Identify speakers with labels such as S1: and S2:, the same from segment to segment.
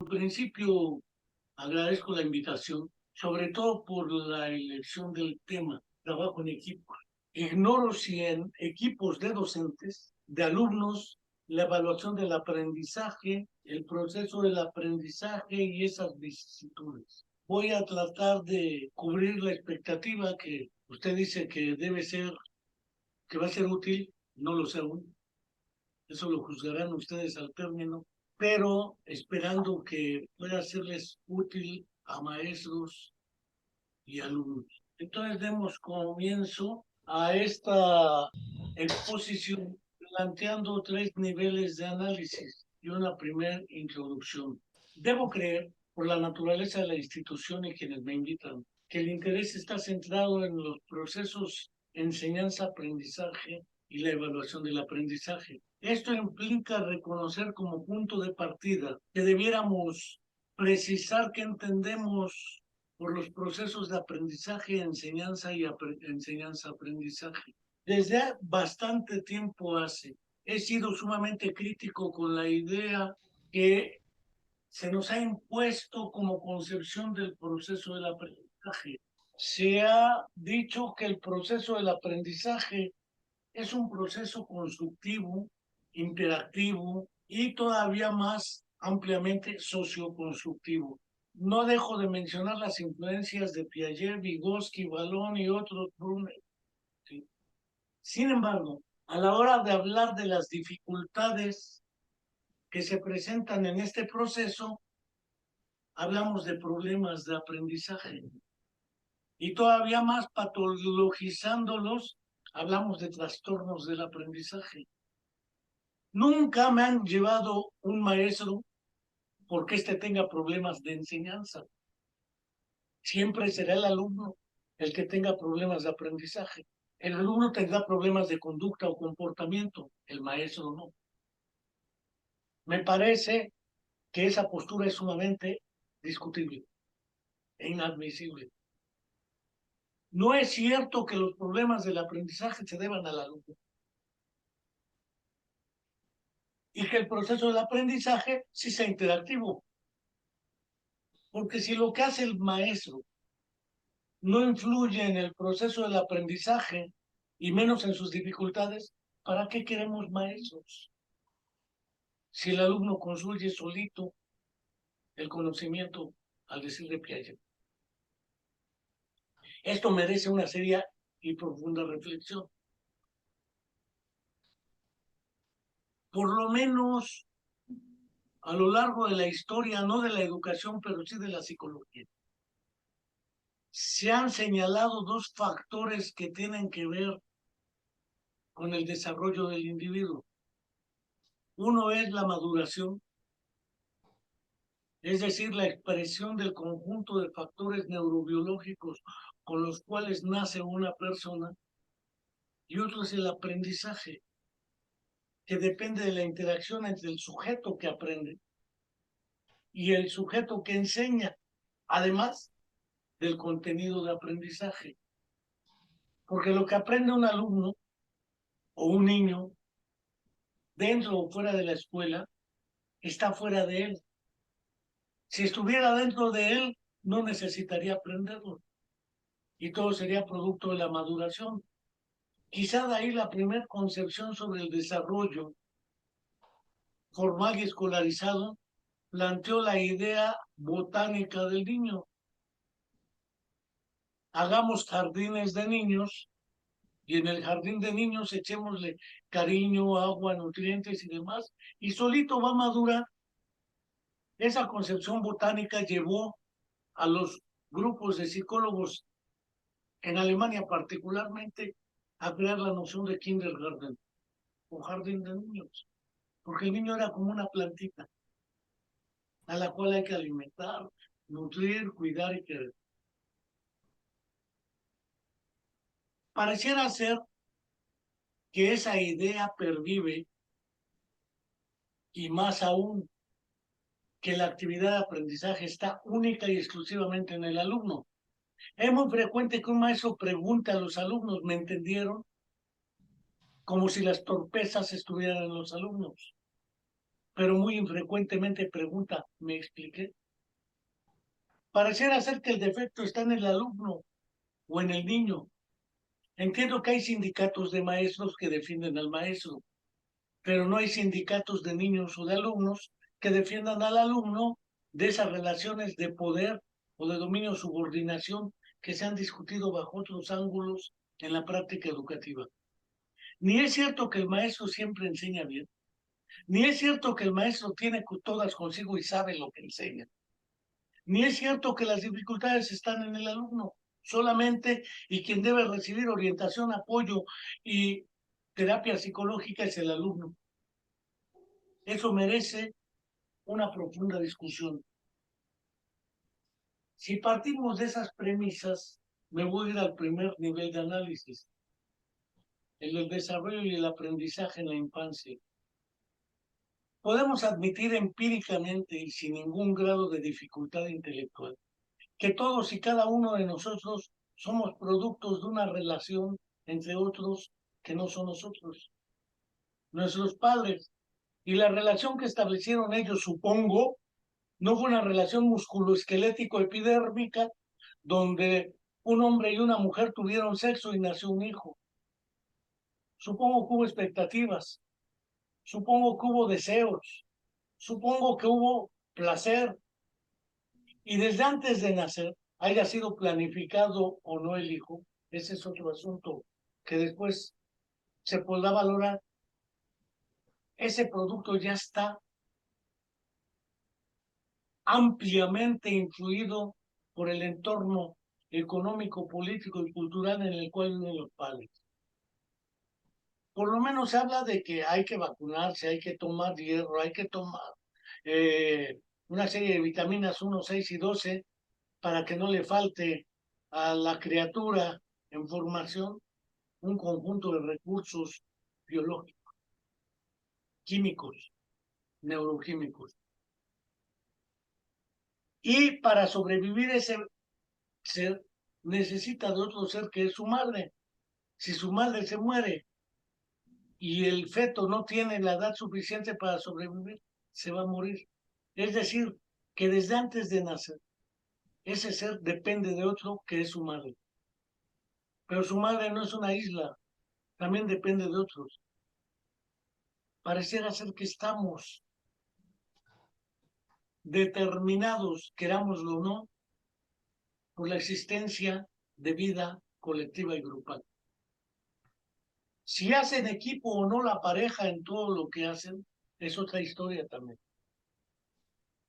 S1: En principio, agradezco la invitación, sobre todo por la elección del tema, trabajo en equipo. Ignoro si en equipos de docentes, de alumnos, la evaluación del aprendizaje, el proceso del aprendizaje y esas vicisitudes. Voy a tratar de cubrir la expectativa que usted dice que debe ser, que va a ser útil, no lo sé aún, eso lo juzgarán ustedes al término, pero esperando que pueda serles útil a maestros y alumnos. Entonces demos comienzo a esta exposición planteando tres niveles de análisis y una primera introducción. Debo creer, por la naturaleza de la institución y quienes me invitan, que el interés está centrado en los procesos enseñanza-aprendizaje y la evaluación del aprendizaje. Esto implica reconocer como punto de partida que debiéramos precisar que entendemos por los procesos de aprendizaje, enseñanza y enseñanza-aprendizaje. Desde bastante tiempo he sido sumamente crítico con la idea que se nos ha impuesto como concepción del proceso del aprendizaje. Se ha dicho que el proceso del aprendizaje es un proceso constructivo, interactivo y todavía más ampliamente socioconstructivo. No dejo de mencionar las influencias de Piaget, Vygotsky, Vallon y otros. ¿Sí? Sin embargo, a la hora de hablar de las dificultades que se presentan en este proceso, hablamos de problemas de aprendizaje. Y todavía más patologizándolos, hablamos de trastornos del aprendizaje. Nunca me han llevado un maestro porque éste tenga problemas de enseñanza. Siempre será el alumno el que tenga problemas de aprendizaje. El alumno tendrá problemas de conducta o comportamiento, el maestro no. Me parece que esa postura es sumamente discutible e inadmisible. No es cierto que los problemas del aprendizaje se deban al alumno y que el proceso del aprendizaje sí sea interactivo. Porque si lo que hace el maestro no influye en el proceso del aprendizaje y menos en sus dificultades, ¿para qué queremos maestros? Si el alumno construye solito el conocimiento, al decir de Piaget. Esto merece una seria y profunda reflexión. Por lo menos a lo largo de la historia, no de la educación, pero sí de la psicología, se han señalado dos factores que tienen que ver con el desarrollo del individuo. Uno es la maduración, es decir, la expresión del conjunto de factores neurobiológicos con los cuales nace una persona, y otro es el aprendizaje, que depende de la interacción entre el sujeto que aprende y el sujeto que enseña, además del contenido de aprendizaje. Porque lo que aprende un alumno o un niño, dentro o fuera de la escuela, está fuera de él. Si estuviera dentro de él, no necesitaría aprenderlo. Y todo sería producto de la maduración. Quizá de ahí la primera concepción sobre el desarrollo formal y escolarizado planteó la idea botánica del niño. Hagamos jardines de niños y en el jardín de niños echémosle cariño, agua, nutrientes y demás, y solito va a madurar. Esa concepción botánica llevó a los grupos de psicólogos en Alemania particularmente a crear la noción de kindergarten o jardín de niños, porque el niño era como una plantita a la cual hay que alimentar, nutrir, cuidar y querer. Pareciera ser que esa idea pervive y más aún que la actividad de aprendizaje está única y exclusivamente en el alumno. Es muy frecuente que un maestro pregunte a los alumnos, ¿me entendieron? Como si las torpezas estuvieran en los alumnos. pero muy infrecuentemente pregunta, ¿me expliqué? Pareciera ser que el defecto está en el alumno o en el niño. Entiendo que hay sindicatos de maestros que defienden al maestro, pero no hay sindicatos de niños o de alumnos que defiendan al alumno de esas relaciones de poder o de dominio subordinación que se han discutido bajo otros ángulos en la práctica educativa. Ni es cierto que el maestro siempre enseña bien, ni es cierto que el maestro tiene todas consigo y sabe lo que enseña, ni es cierto que las dificultades están en el alumno solamente, y quien debe recibir orientación, apoyo y terapia psicológica es el alumno. Eso merece una profunda discusión. Si partimos de esas premisas, me voy a ir al primer nivel de análisis, el del desarrollo y el aprendizaje en la infancia. Podemos admitir empíricamente y sin ningún grado de dificultad intelectual que todos y cada uno de nosotros somos productos de una relación entre otros que no son nosotros, nuestros padres. Y la relación que establecieron ellos, supongo, no fue una relación musculoesquelético-epidérmica donde un hombre y una mujer tuvieron sexo y nació un hijo. Supongo que hubo expectativas, supongo que hubo deseos, supongo que hubo placer, y desde antes de nacer, haya sido planificado o no el hijo, ese es otro asunto que después se podrá valorar. Ese producto ya está ampliamente influido por el entorno económico, político y cultural en el cual viven los padres. Por lo menos se habla de que hay que vacunarse, hay que tomar hierro, hay que tomar una serie de vitaminas 1, 6 y 12 para que no le falte a la criatura en formación un conjunto de recursos biológicos, químicos, neuroquímicos. Y para sobrevivir ese ser necesita de otro ser que es su madre. Si su madre se muere y el feto no tiene la edad suficiente para sobrevivir, se va a morir. Es decir, que desde antes de nacer, ese ser depende de otro que es su madre. Pero su madre no es una isla, también depende de otros. Pareciera ser que estamos determinados, querámoslo o no, por la existencia de vida colectiva y grupal. Si hacen equipo o no la pareja en todo lo que hacen, es otra historia también.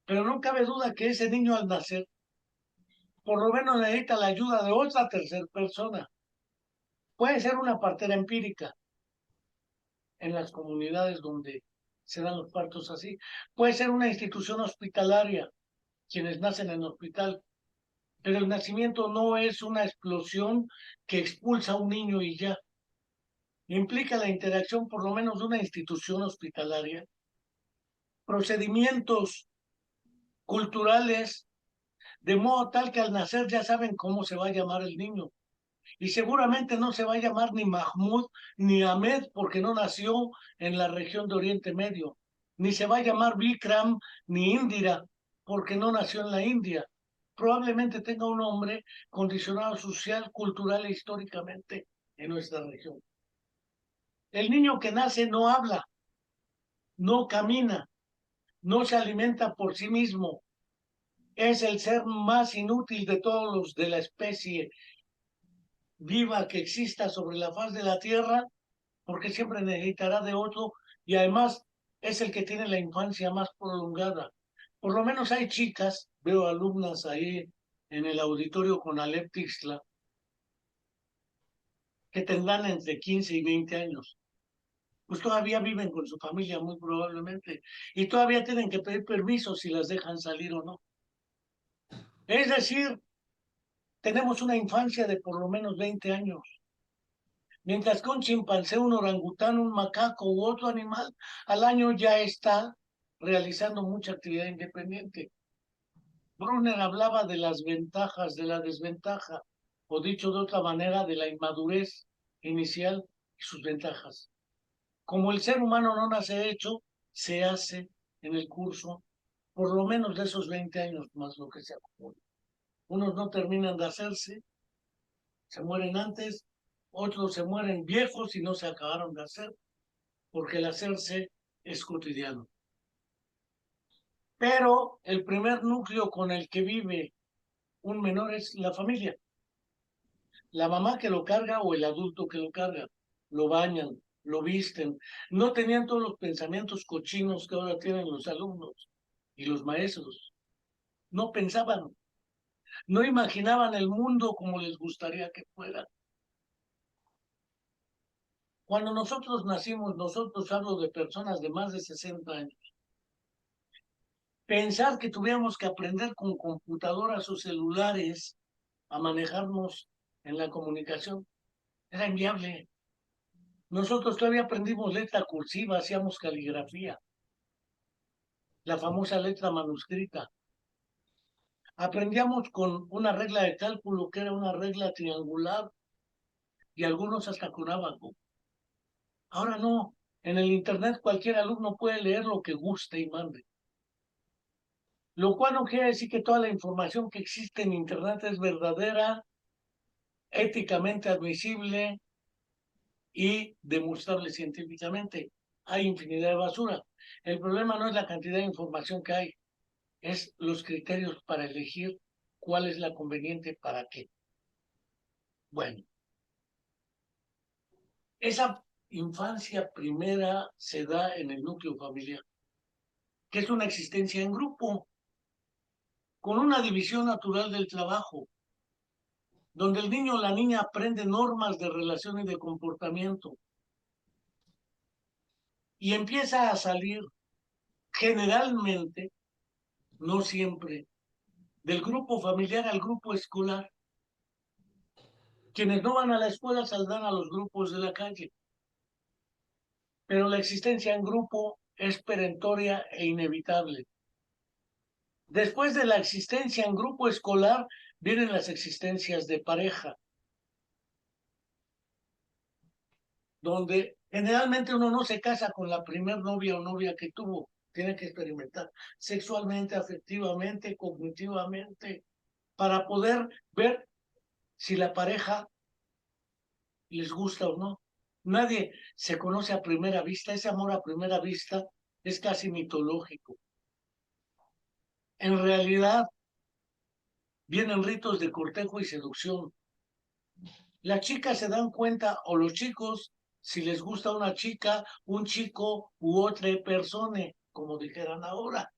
S1: Pero no cabe duda que ese niño al nacer, por lo menos necesita la ayuda de otra tercera persona. Puede ser una partera empírica en las comunidades donde se dan los partos así. Puede ser una institución hospitalaria, quienes nacen en hospital. Pero el nacimiento no es una explosión que expulsa a un niño y ya. Implica la interacción por lo menos de una institución hospitalaria, procedimientos culturales, de modo tal que al nacer ya saben cómo se va a llamar el niño. Y seguramente no se va a llamar ni Mahmoud ni Ahmed porque no nació en la región de Oriente Medio. Ni se va a llamar Vikram ni Indira porque no nació en la India. Probablemente tenga un nombre condicionado social, cultural e históricamente en nuestra región. El niño que nace no habla, no camina, no se alimenta por sí mismo. Es el ser más inútil de todos los de la especie viva que exista sobre la faz de la tierra, porque siempre necesitará de otro y además es el que tiene la infancia más prolongada. Por lo menos hay chicas, veo alumnas ahí en el auditorio con Alep Tixla, que tendrán entre 15 y 20 años. Pues todavía viven con su familia muy probablemente y todavía tienen que pedir permiso si las dejan salir o no. Es decir, tenemos una infancia de por lo menos 20 años. Mientras que un chimpancé, un orangután, un macaco u otro animal al año ya está realizando mucha actividad independiente. Brunner hablaba de las ventajas de la desventaja, o dicho de otra manera, de la inmadurez inicial y sus ventajas. Como el ser humano no nace hecho, se hace en el curso, por lo menos de esos 20 años más lo que se acumula. Unos no terminan de hacerse, se mueren antes, otros se mueren viejos y no se acabaron de hacer, porque el hacerse es cotidiano. Pero el primer núcleo con el que vive un menor es la familia. La mamá que lo carga o el adulto que lo carga. Lo bañan, lo visten. No tenían todos los pensamientos cochinos que ahora tienen los alumnos y los maestros. No pensaban, no imaginaban el mundo como les gustaría que fuera. Cuando nosotros nacimos, nosotros hablo de personas de más de 60 años, pensar que tuviéramos que aprender con computadoras o celulares a manejarnos en la comunicación era inviable. Nosotros todavía aprendimos letra cursiva, hacíamos caligrafía, la famosa letra manuscrita. Aprendíamos con una regla de cálculo que era una regla triangular y algunos hasta con ábaco. Ahora no, en el Internet cualquier alumno puede leer lo que guste y mande. Lo cual no quiere decir que toda la información que existe en Internet es verdadera, éticamente admisible y demostrable científicamente. Hay infinidad de basura. El problema no es la cantidad de información que hay, es los criterios para elegir cuál es la conveniente para qué. Bueno, esa infancia primera se da en el núcleo familiar, que es una existencia en grupo, con una división natural del trabajo, donde el niño o la niña aprende normas de relación y de comportamiento y empieza a salir generalmente, no siempre, del grupo familiar al grupo escolar. Quienes no van a la escuela saldrán a los grupos de la calle, pero la existencia en grupo es perentoria e inevitable. Después de la existencia en grupo escolar, vienen las existencias de pareja, donde generalmente uno no se casa con la primer novia o novia que tuvo, tiene que experimentar sexualmente, afectivamente, cognitivamente, para poder ver si la pareja les gusta o no. Nadie se conoce a primera vista, ese amor a primera vista es casi mitológico. En realidad, vienen ritos de cortejo y seducción. Las chicas se dan cuenta, o los chicos, si les gusta una chica, un chico u otra persona, como dijeran ahora.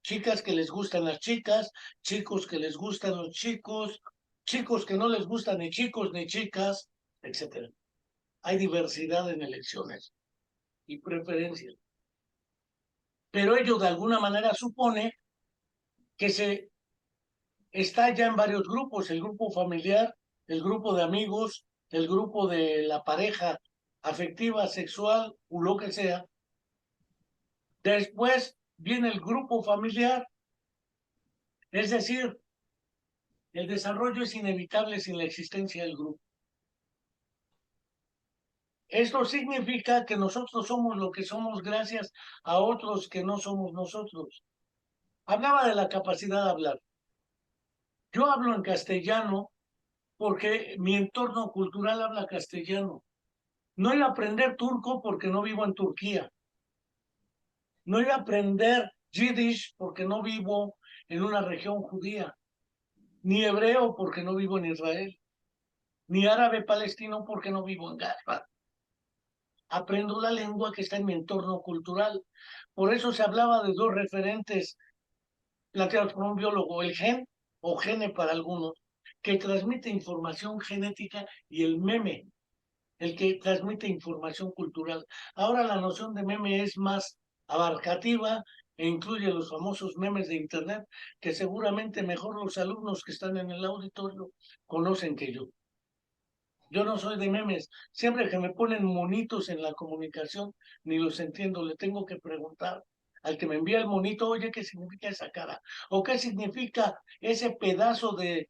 S1: Chicas que les gustan las chicas, chicos que les gustan los chicos, chicos que no les gustan ni chicos ni chicas, etc. Hay diversidad en elecciones y preferencias. Pero ello de alguna manera supone que se está ya en varios grupos, el grupo familiar, el grupo de amigos, el grupo de la pareja afectiva, sexual o lo que sea. Después viene el grupo familiar, es decir, el desarrollo es inevitable sin la existencia del grupo. Esto significa que nosotros somos lo que somos gracias a otros que no somos nosotros. Hablaba de la capacidad de hablar. Yo hablo en castellano porque mi entorno cultural habla castellano. No iba a aprender turco porque no vivo en Turquía. No iba a aprender yiddish porque no vivo en una región judía. Ni hebreo porque no vivo en Israel. Ni árabe palestino porque no vivo en Gaza. Aprendo la lengua que está en mi entorno cultural. Por eso se hablaba de dos referentes planteados por un biólogo, el gen o gene para algunos, que transmite información genética, y el meme, el que transmite información cultural. Ahora la noción de meme es más abarcativa e incluye los famosos memes de Internet, que seguramente mejor los alumnos que están en el auditorio conocen que yo. Yo no soy de memes. Siempre que me ponen monitos en la comunicación, ni los entiendo. Le tengo que preguntar al que me envía el monito, oye, ¿qué significa esa cara? ¿O qué significa ese pedazo de,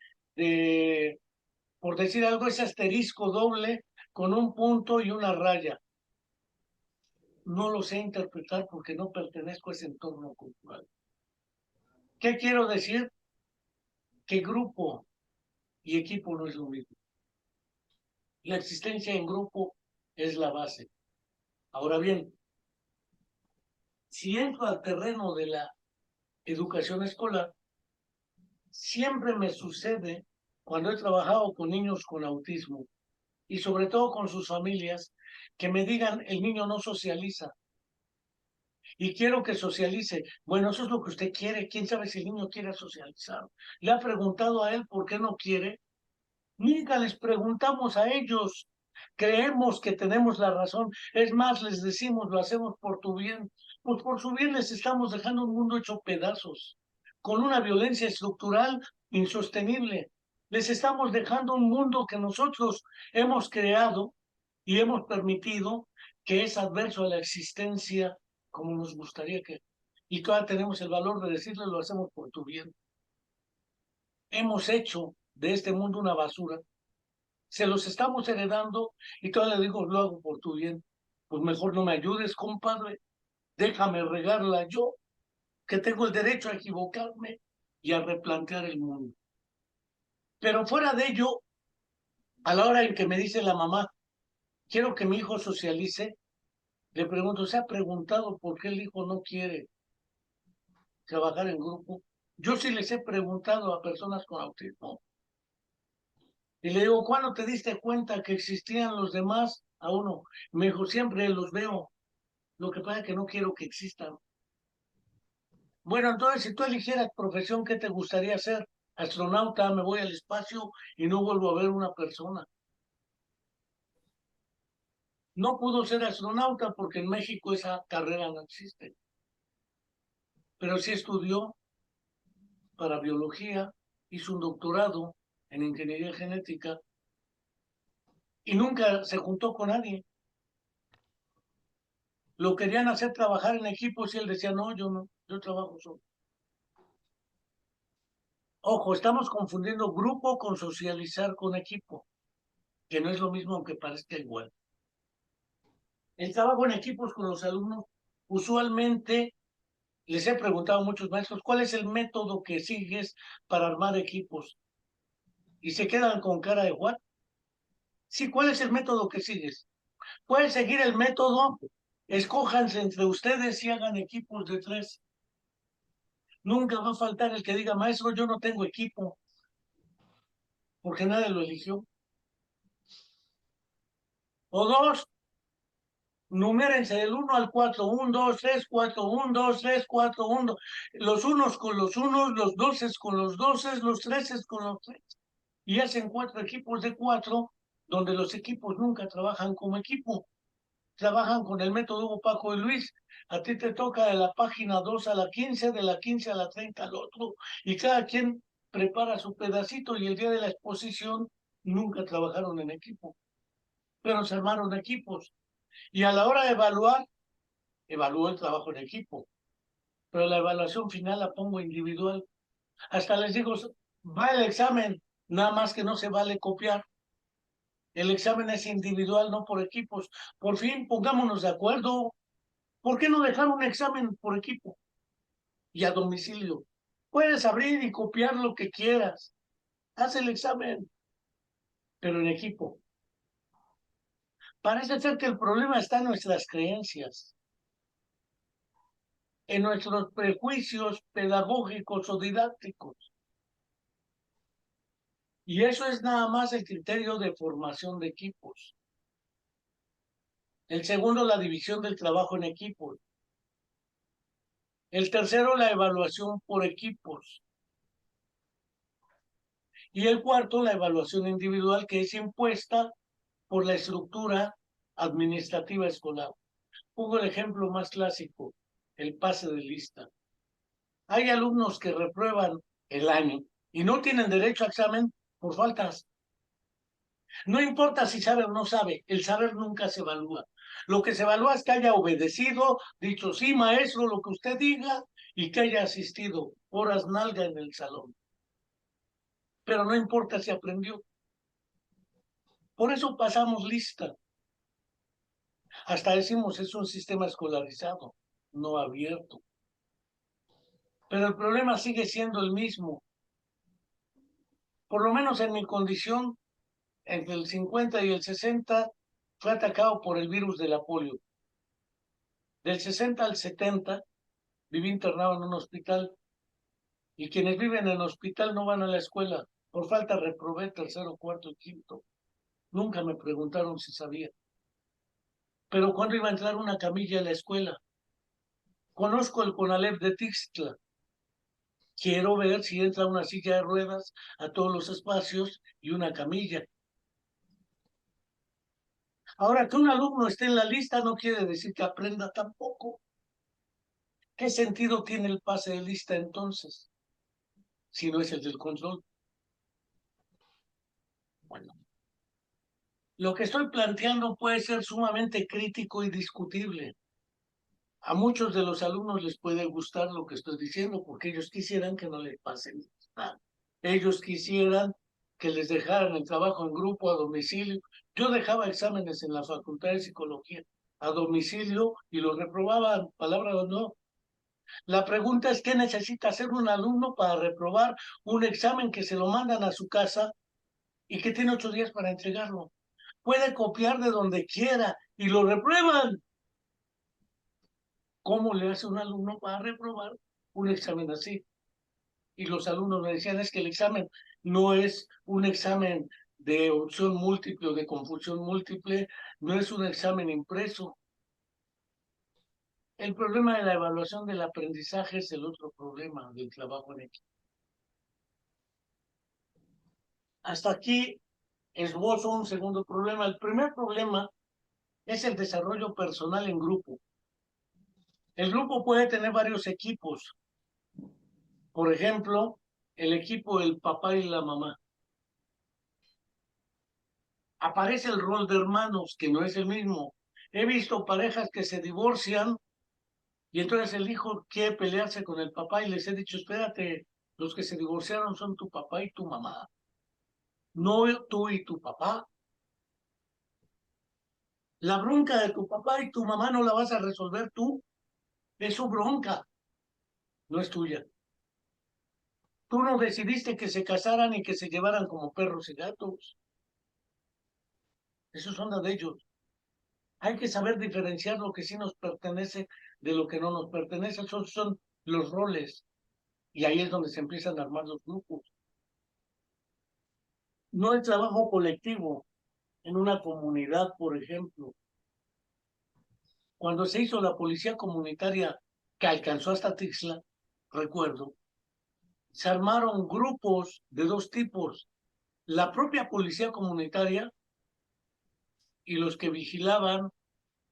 S1: por decir algo, ese asterisco doble con un punto y una raya? no lo sé interpretar porque no pertenezco a ese entorno cultural. ¿Qué quiero decir? Que grupo y equipo no es lo mismo. La existencia en grupo es la base. Ahora bien, si entro al terreno de la educación escolar, siempre me sucede cuando he trabajado con niños con autismo y sobre todo con sus familias, que me digan, el niño no socializa y quiero que socialice. Bueno, eso es lo que usted quiere. ¿Quién sabe si el niño quiere socializar? ¿Le ha preguntado a él por qué no quiere? Nunca les preguntamos a ellos. Creemos que tenemos la razón. Es más, les decimos, lo hacemos por tu bien. Pues por su bien les estamos dejando un mundo hecho pedazos, con una violencia estructural insostenible. Les estamos dejando un mundo que nosotros hemos creado y hemos permitido, que es adverso a la existencia como nos gustaría que. Y todavía tenemos el valor de decirle, lo hacemos por tu bien. Hemos hecho de este mundo una basura, se los estamos heredando y todavía le digo, lo hago por tu bien. Pues mejor no me ayudes, compadre, déjame regarla yo, que tengo el derecho a equivocarme y a replantear el mundo. Pero fuera de ello, a la hora en que me dice la mamá, quiero que mi hijo socialice, le pregunto, ¿se ha preguntado por qué el hijo no quiere trabajar en grupo? Yo sí les he preguntado a personas con autismo. Y le digo, ¿cuándo te diste cuenta que existían los demás? A uno. Me dijo, siempre los veo. Lo que pasa es que no quiero que existan. Bueno, entonces, si tú eligieras profesión, ¿qué te gustaría hacer? Astronauta, me voy al espacio y no vuelvo a ver una persona. No pudo ser astronauta porque en México esa carrera no existe. Pero sí estudió para biología, hizo un doctorado en ingeniería genética y nunca se juntó con nadie. Lo querían hacer trabajar en equipos y él decía, no, yo no, yo trabajo solo. Ojo, estamos confundiendo grupo con socializar con equipo, que no es lo mismo aunque parezca igual. El trabajo en equipos con los alumnos, usualmente les he preguntado a muchos maestros, ¿cuál es el método que sigues para armar equipos? Y se quedan con cara de what? Sí, ¿cuál es el método que sigues? ¿Puedes seguir el método? Escójanse entre ustedes y hagan equipos de 3. Nunca va a faltar el que diga, maestro, yo no tengo equipo, porque nadie lo eligió. O 2, numérense del 1 al 4, 1, 2, 3, 4, 1, 2, 3, 4, 1, los unos con los unos, los 12 con los 12, los 13 con los 3. Y hacen 4 equipos de 4, donde los equipos nunca trabajan como equipo, trabajan con el método Hugo, Paco y Luis. A ti te toca de la página 2 a la 15, de la 15 a la 30 al otro, y cada quien prepara su pedacito y el día de la exposición nunca trabajaron en equipo, pero se armaron equipos. Y a la hora de evaluar, evalúo el trabajo en equipo, pero la evaluación final la pongo individual. Hasta les digo, va el examen, nada más que no se vale copiar. El examen es individual, no por equipos. Por fin, pongámonos de acuerdo. ¿Por qué no dejar un examen por equipo y a domicilio? Puedes abrir y copiar lo que quieras. Haz el examen, pero en equipo. Parece ser que el problema está en nuestras creencias, en nuestros prejuicios pedagógicos o didácticos. Y eso es nada más el criterio de formación de equipos. El segundo, la división del trabajo en equipos. El tercero, la evaluación por equipos. Y el cuarto, la evaluación individual, que es impuesta por la estructura administrativa escolar. Pongo el ejemplo más clásico, el pase de lista. Hay alumnos que reprueban el año y no tienen derecho a examen por faltas. No importa si sabe o no sabe, el saber nunca se evalúa. Lo que se evalúa es que haya obedecido, dicho sí, maestro, lo que usted diga, y que haya asistido horas nalga en el salón. Pero no importa si aprendió. Por eso pasamos lista. Hasta decimos es un sistema escolarizado, no abierto. Pero el problema sigue siendo el mismo. Por lo menos en mi condición, entre el 50 y el 60, fue atacado por el virus de la polio. Del 60 al 70, viví internado en un hospital y quienes viven en el hospital no van a la escuela. Por falta reprobé tercero, cuarto y quinto. Nunca me preguntaron si sabía. Pero cuando iba a entrar una camilla a la escuela, conozco el CONALEP de Tixtla. Quiero ver si entra una silla de ruedas a todos los espacios y una camilla. Ahora, que un alumno esté en la lista no quiere decir que aprenda tampoco. ¿Qué sentido tiene el pase de lista entonces, si no es el del control? Bueno, lo que estoy planteando puede ser sumamente crítico y discutible. A muchos de los alumnos les puede gustar lo que estoy diciendo porque ellos quisieran que no les pasen nada. Ellos quisieran que les dejaran el trabajo en grupo a domicilio. Yo dejaba exámenes en la Facultad de Psicología a domicilio y los reprobaban, palabra o no. La pregunta es, ¿qué necesita hacer un alumno para reprobar un examen que se lo mandan a su casa y que tiene 8 días para entregarlo? Puede copiar de donde quiera y lo reprueban. ¿Cómo le hace un alumno para reprobar un examen así? Y los alumnos me decían, es que el examen no es un examen de opción múltiple o de confusión múltiple, no es un examen impreso. El problema de la evaluación del aprendizaje es el otro problema del trabajo en equipo. Hasta aquí esbozo un segundo problema. El primer problema es el desarrollo personal en grupo. El grupo puede tener varios equipos. Por ejemplo, el equipo del papá y la mamá. Aparece el rol de hermanos, que no es el mismo. He visto parejas que se divorcian y entonces el hijo quiere pelearse con el papá y les he dicho, espérate, los que se divorciaron son tu papá y tu mamá, no tú y tu papá. La bronca de tu papá y tu mamá no la vas a resolver tú, es su bronca, no es tuya. Tú no decidiste que se casaran y que se llevaran como perros y gatos. Eso son de ellos. Hay que saber diferenciar lo que sí nos pertenece de lo que no nos pertenece. Esos son los roles. Y ahí es donde se empiezan a armar los grupos. No el trabajo colectivo en una comunidad, por ejemplo. Cuando se hizo la policía comunitaria que alcanzó hasta Tixla, recuerdo, se armaron grupos de dos tipos. La propia policía comunitaria y los que vigilaban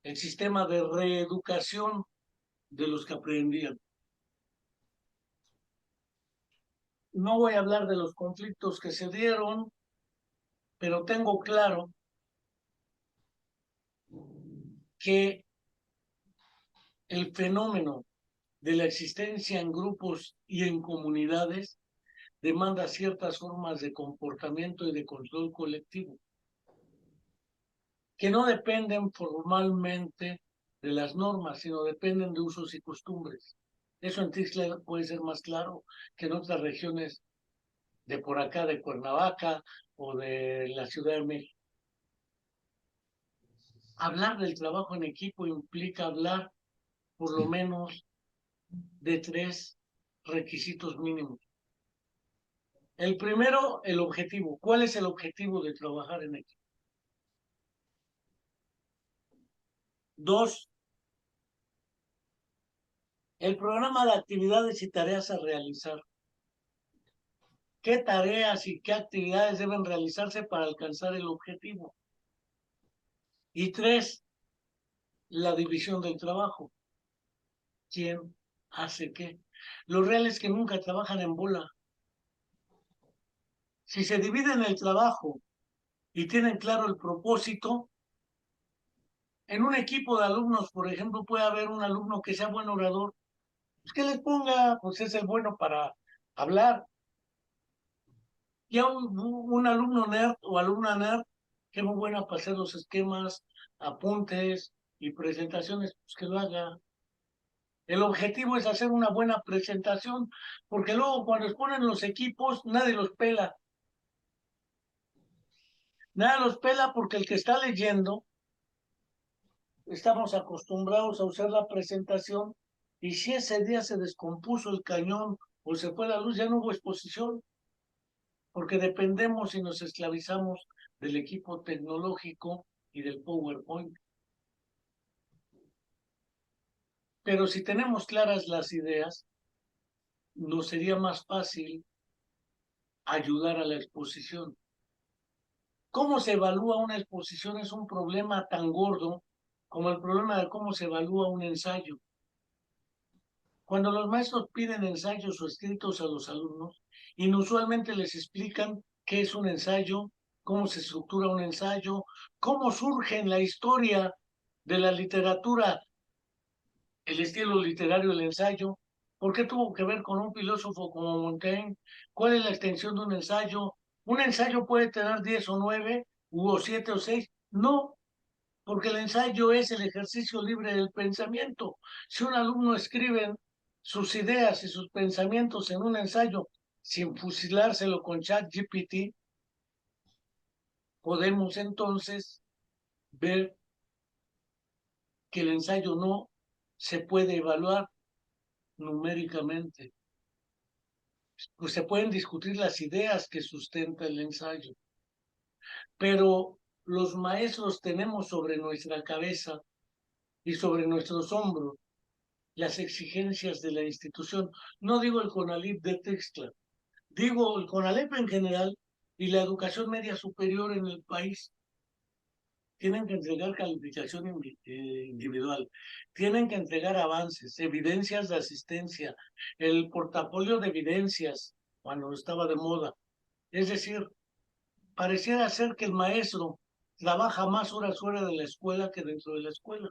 S1: el sistema de reeducación de los que aprendían. No voy a hablar de los conflictos que se dieron, pero tengo claro que el fenómeno de la existencia en grupos y en comunidades demanda ciertas formas de comportamiento y de control colectivo, que no dependen formalmente de las normas, sino dependen de usos y costumbres. Eso en Tixla puede ser más claro que en otras regiones de por acá, de Cuernavaca o de la Ciudad de México. Hablar del trabajo en equipo implica hablar por lo menos de 3 requisitos mínimos. El primero, el objetivo. ¿Cuál es el objetivo de trabajar en equipo? 2, el programa de actividades y tareas a realizar. ¿Qué tareas y qué actividades deben realizarse para alcanzar el objetivo? Y 3, la división del trabajo. ¿Quién hace qué? Lo real es que nunca trabajan en bola. Si se dividen el trabajo y tienen claro el propósito, en un equipo de alumnos, por ejemplo, puede haber un alumno que sea buen orador, pues que les ponga, pues es el bueno para hablar. Y a un alumno nerd o alumna nerd que es muy buena para hacer los esquemas, apuntes, y presentaciones, pues que lo haga. El objetivo es hacer una buena presentación, porque luego cuando exponen los equipos, nadie los pela. Nadie los pela porque el que está leyendo, estamos acostumbrados a usar la presentación, y si ese día se descompuso el cañón o se fue la luz, ya no hubo exposición, porque dependemos y nos esclavizamos del equipo tecnológico y del PowerPoint. Pero si tenemos claras las ideas, nos sería más fácil ayudar a la exposición. ¿Cómo se evalúa una exposición? Es un problema tan gordo como el problema de cómo se evalúa un ensayo. Cuando los maestros piden ensayos o escritos a los alumnos, inusualmente les explican qué es un ensayo, cómo se estructura un ensayo, cómo surge en la historia de la literatura el estilo literario del ensayo, por qué tuvo que ver con un filósofo como Montaigne, cuál es la extensión de un ensayo. Un ensayo puede tener 10 o 9, o 7 o 6. No, porque el ensayo es el ejercicio libre del pensamiento. Si un alumno escribe sus ideas y sus pensamientos en un ensayo sin fusilárselo con ChatGPT, podemos entonces ver que el ensayo no se puede evaluar numéricamente. Pues se pueden discutir las ideas que sustenta el ensayo, pero los maestros tenemos sobre nuestra cabeza y sobre nuestros hombros las exigencias de la institución. No digo el CONALEP de Textla, digo el CONALEP en general y la educación media superior en el país. Tienen que entregar calificación individual, tienen que entregar avances, evidencias de asistencia, el portafolio de evidencias cuando estaba de moda. Es decir, pareciera ser que el maestro trabaja más horas fuera de la escuela que dentro de la escuela.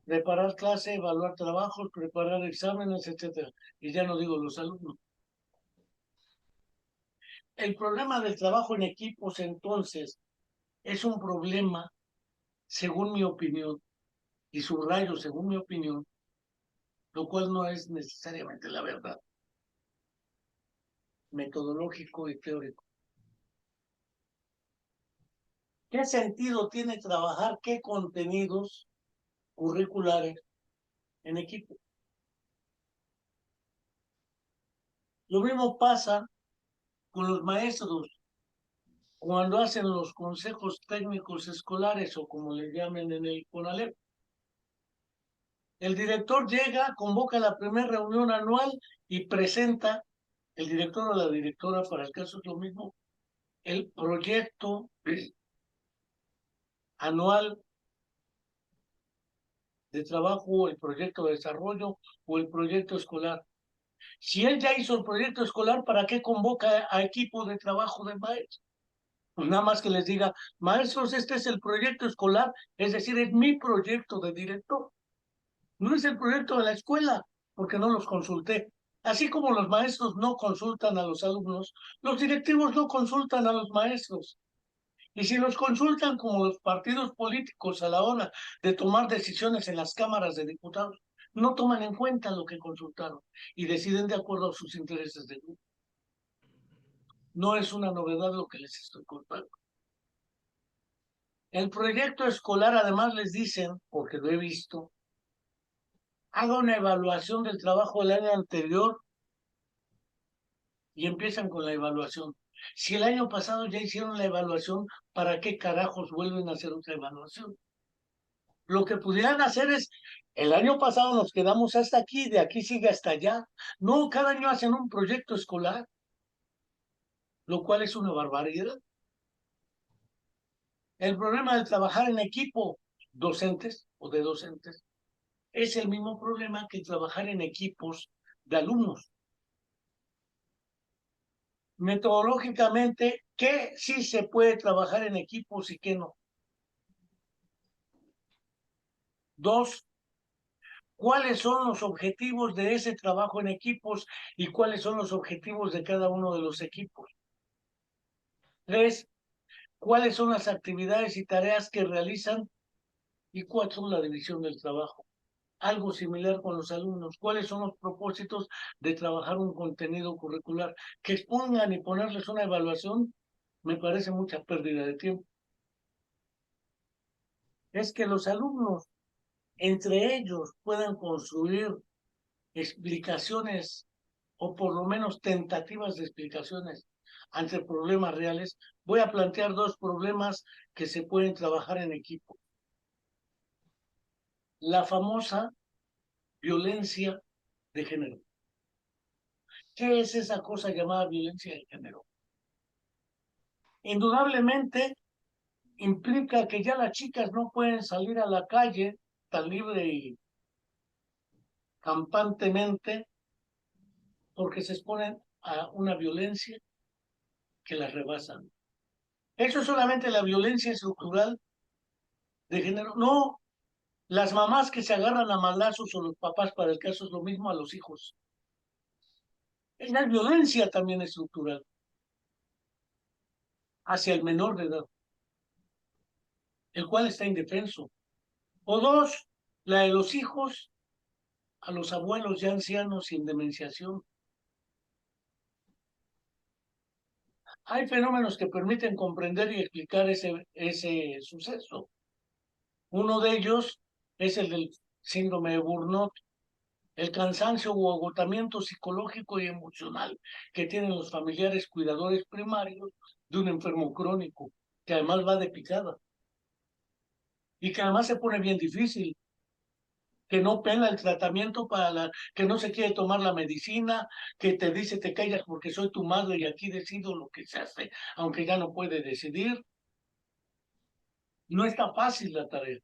S1: Preparar clase, evaluar trabajos, preparar exámenes, etcétera. Y ya no digo los alumnos. El problema del trabajo en equipos, entonces, es un problema, según mi opinión, y subrayo, según mi opinión, lo cual no es necesariamente la verdad, metodológico y teórico. ¿Qué sentido tiene trabajar qué contenidos curriculares en equipo? Lo mismo pasa con los maestros cuando hacen los consejos técnicos escolares o como le llamen en el CONALEP. El director llega, convoca la primera reunión anual y presenta, el director o la directora, para el caso es lo mismo, el proyecto anual de trabajo, el proyecto de desarrollo o el proyecto escolar. Si él ya hizo el proyecto escolar, ¿para qué convoca a equipo de trabajo de maestros? Pues nada más que les diga, maestros, este es el proyecto escolar, es decir, es mi proyecto de director. No es el proyecto de la escuela, porque no los consulté. Así como los maestros no consultan a los alumnos, los directivos no consultan a los maestros. Y si los consultan como los partidos políticos a la hora de tomar decisiones en las cámaras de diputados, no toman en cuenta lo que consultaron y deciden de acuerdo a sus intereses de grupo. No es una novedad lo que les estoy contando. El proyecto escolar, además, les dicen, porque lo he visto, haga una evaluación del trabajo del año anterior y empiezan con la evaluación. Si el año pasado ya hicieron la evaluación, ¿para qué carajos vuelven a hacer otra evaluación? Lo que pudieran hacer es, el año pasado nos quedamos hasta aquí, de aquí sigue hasta allá. No, cada año hacen un proyecto escolar, lo cual es una barbaridad. El problema de trabajar en equipo, docentes o de docentes, es el mismo problema que trabajar en equipos de alumnos. Metodológicamente, ¿qué sí se puede trabajar en equipos y qué no? Dos, ¿cuáles son los objetivos de ese trabajo en equipos y cuáles son los objetivos de cada uno de los equipos? Tres, ¿cuáles son las actividades y tareas que realizan Y 4, la división del trabajo. Algo similar con los alumnos. ¿Cuáles son los propósitos de trabajar un contenido curricular? Que expongan y ponerles una evaluación, me parece mucha pérdida de tiempo. Es que los alumnos, entre ellos, puedan construir explicaciones o por lo menos tentativas de explicaciones ante problemas reales. Voy a plantear 2 problemas que se pueden trabajar en equipo. La famosa violencia de género. ¿Qué es esa cosa llamada violencia de género? Indudablemente implica que ya las chicas no pueden salir a la calle tan libre y campantemente porque se exponen a una violencia que las rebasa. Eso es solamente la violencia estructural de género. No, las mamás que se agarran a malazos o los papás, para el caso es lo mismo a los hijos. Es la violencia también estructural hacia el menor de edad, el cual está indefenso. O 2, la de los hijos a los abuelos ya ancianos sin demenciación. Hay fenómenos que permiten comprender y explicar ese suceso. Uno de ellos es el del síndrome de Burnout, el cansancio o agotamiento psicológico y emocional que tienen los familiares cuidadores primarios de un enfermo crónico, que además va de picada y que además se pone bien difícil, que no pela el tratamiento que no se quiere tomar la medicina, que te dice te callas porque soy tu madre y aquí decido lo que se hace, aunque ya no puede decidir. No está fácil la tarea.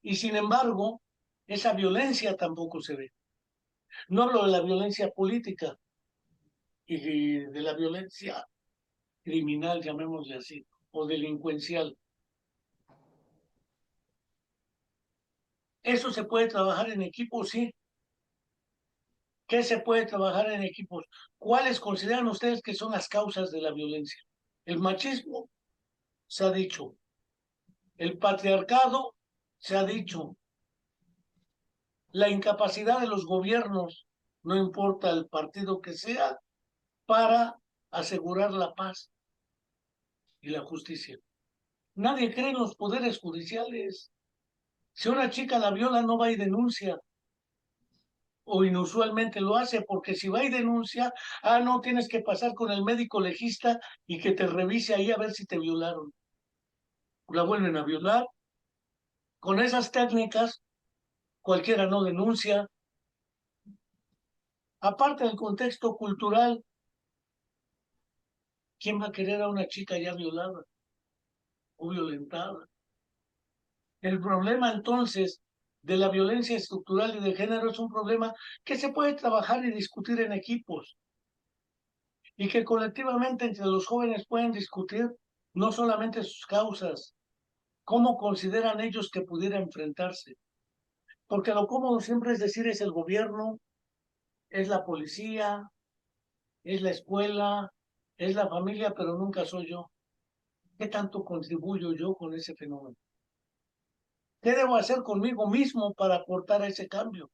S1: Y sin embargo, esa violencia tampoco se ve. No hablo de la violencia política y de la violencia criminal, llamémosle así, o delincuencial. ¿Eso se puede trabajar en equipo? Sí. ¿Qué se puede trabajar en equipos? ¿Cuáles consideran ustedes que son las causas de la violencia? El machismo, se ha dicho. El patriarcado, se ha dicho. La incapacidad de los gobiernos, no importa el partido que sea, para asegurar la paz y la justicia. Nadie cree en los poderes judiciales. Si una chica la viola, no va y denuncia. O inusualmente lo hace, porque si va y denuncia, no, tienes que pasar con el médico legista y que te revise ahí a ver si te violaron. La vuelven a violar. Con esas técnicas, cualquiera no denuncia. Aparte del contexto cultural, ¿quién va a querer a una chica ya violada o violentada? El problema entonces de la violencia estructural y de género es un problema que se puede trabajar y discutir en equipos y que colectivamente entre los jóvenes pueden discutir no solamente sus causas, cómo consideran ellos que pudiera enfrentarse. Porque lo cómodo siempre es decir es el gobierno, es la policía, es la escuela, es la familia, pero nunca soy yo. ¿Qué tanto contribuyo yo con ese fenómeno? ¿Qué debo hacer conmigo mismo para aportar a ese cambio?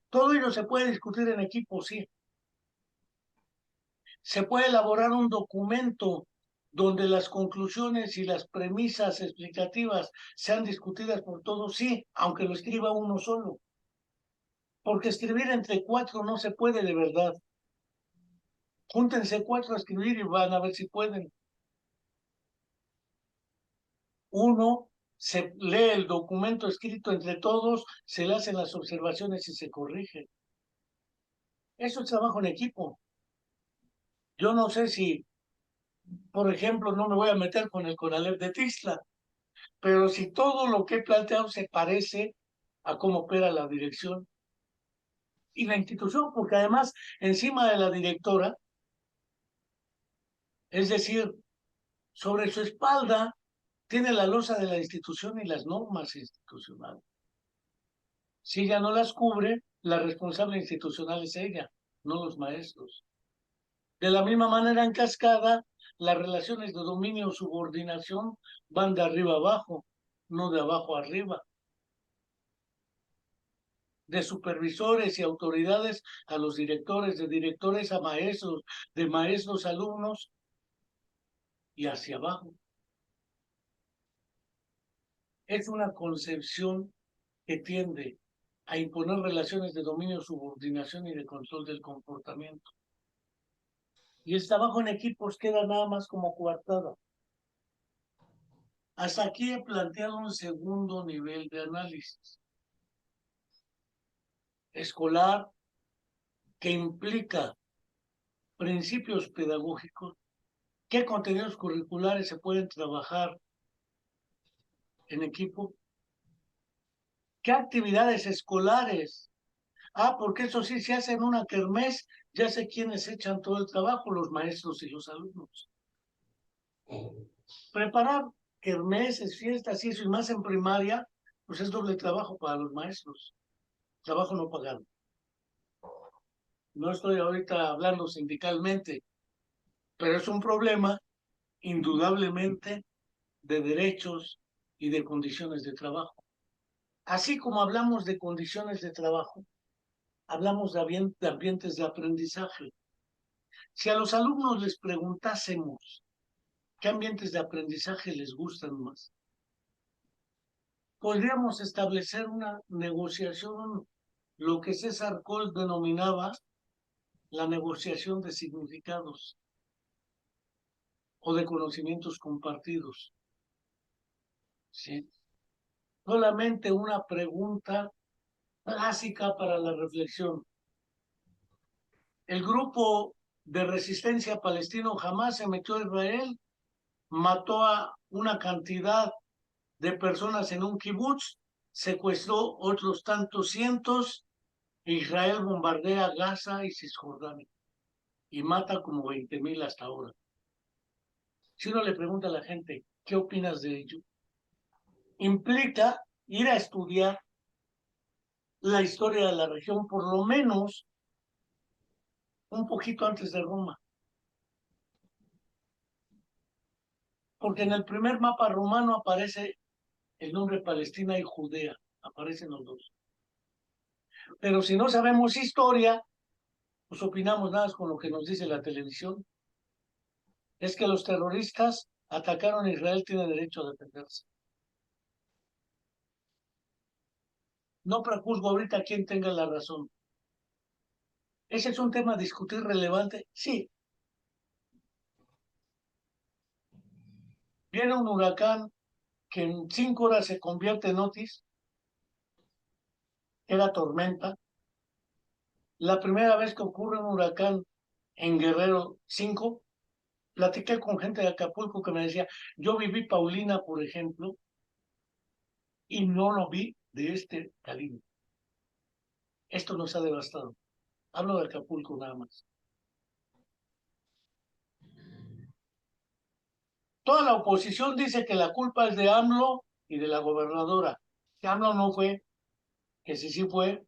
S1: Todo ello se puede discutir en equipo, sí. Se puede elaborar un documento donde las conclusiones y las premisas explicativas sean discutidas por todos, sí, aunque lo escriba uno solo. Porque escribir entre 4 no se puede de verdad. Júntense 4 a escribir y van a ver si pueden. Uno se lee el documento escrito entre todos, se le hacen las observaciones y se corrige. Eso es trabajo en equipo. Yo no sé si, por ejemplo, no me voy a meter con el CONALEP de Tixla, pero si todo lo que he planteado se parece a cómo opera la dirección y la institución, porque además encima de la directora, es decir, sobre su espalda, tiene la losa de la institución y las normas institucionales. Si ella no las cubre, la responsable institucional es ella, no los maestros. De la misma manera, en cascada, las relaciones de dominio o subordinación van de arriba abajo. no de abajo arriba. De supervisores y autoridades a los directores, de directores a maestros, de maestros a alumnos y hacia abajo. Es una concepción que tiende a imponer relaciones de dominio, subordinación y de control del comportamiento. Y el trabajo en equipos queda nada más como coartada. Hasta aquí he planteado un segundo nivel de análisis escolar que implica principios pedagógicos, qué contenidos curriculares se pueden trabajar en equipo, qué actividades escolares. Porque eso sí, se hace en una kermés, ya sé quiénes echan todo el trabajo, los maestros y los alumnos. Preparar kermeses, fiestas y eso, y más en primaria, pues es doble trabajo para los maestros. Trabajo no pagado. No estoy ahorita hablando sindicalmente, pero es un problema, indudablemente, de derechos y de condiciones de trabajo. Así como hablamos de condiciones de trabajo, hablamos de ambientes de aprendizaje. Si a los alumnos les preguntásemos qué ambientes de aprendizaje les gustan más, podríamos establecer una negociación, lo que César Coll denominaba la negociación de significados o de conocimientos compartidos. ¿Sí? Solamente una pregunta clásica para la reflexión. El grupo de resistencia palestino jamás se metió a Israel, mató a una cantidad de personas en un kibutz, secuestró otros tantos cientos, Israel bombardea Gaza y Cisjordania y mata como 20,000 hasta ahora. Si uno le pregunta a la gente, ¿qué opinas de ello? Implica ir a estudiar la historia de la región, por lo menos un poquito antes de Roma. Porque en el primer mapa romano aparece el nombre Palestina y Judea, aparecen los dos. Pero si no sabemos historia, pues opinamos nada con lo que nos dice la televisión. Es que los terroristas atacaron a Israel, tiene derecho a defenderse. No prejuzgo ahorita quién tenga la razón. ¿Ese es un tema a discutir relevante? Sí. Viene un huracán que en 5 horas se convierte en Otis, era tormenta. La primera vez que ocurre un huracán en Guerrero 5, platiqué con gente de Acapulco que me decía, yo viví Paulina, por ejemplo, y no lo vi de este calibre. Esto nos ha devastado. Hablo de Acapulco nada más. Toda la oposición dice que la culpa es de AMLO y de la gobernadora. Que AMLO no fue, que sí fue,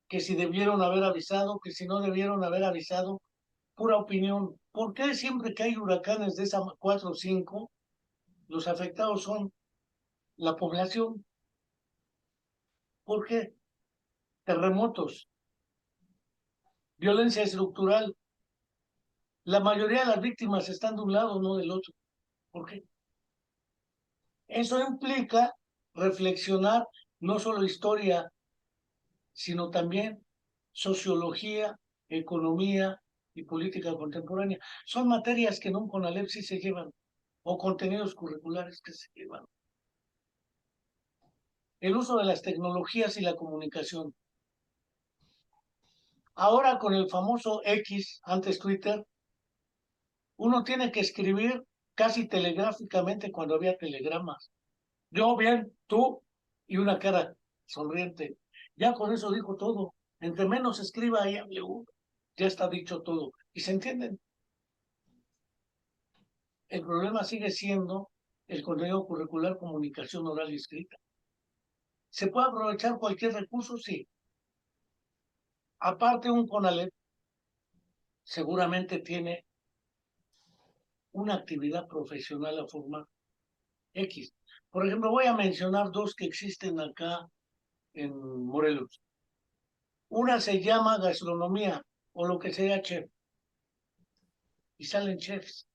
S1: que si debieron haber avisado, que si no debieron haber avisado. Pura opinión. ¿Por qué siempre que hay huracanes de esa 4 o 5, los afectados son la población? ¿Por qué? Terremotos, violencia estructural. La mayoría de las víctimas están de un lado, no del otro. ¿Por qué? Eso implica reflexionar no solo historia, sino también sociología, economía y política contemporánea. Son materias que en un CONALEP sí se llevan, o contenidos curriculares que se llevan. El uso de las tecnologías y la comunicación. Ahora con el famoso X, antes Twitter, uno tiene que escribir casi telegráficamente cuando había telegramas. Yo bien, tú y una cara sonriente. Ya con eso dijo todo. Entre menos escriba y hable uno, ya está dicho todo. ¿Y se entienden? El problema sigue siendo el contenido curricular, comunicación oral y escrita. ¿Se puede aprovechar cualquier recurso? Sí. Aparte, un CONALEP seguramente tiene una actividad profesional a formar X. Por ejemplo, voy a mencionar dos que existen acá en Morelos. Una se llama gastronomía, o lo que sea chef, y salen chefs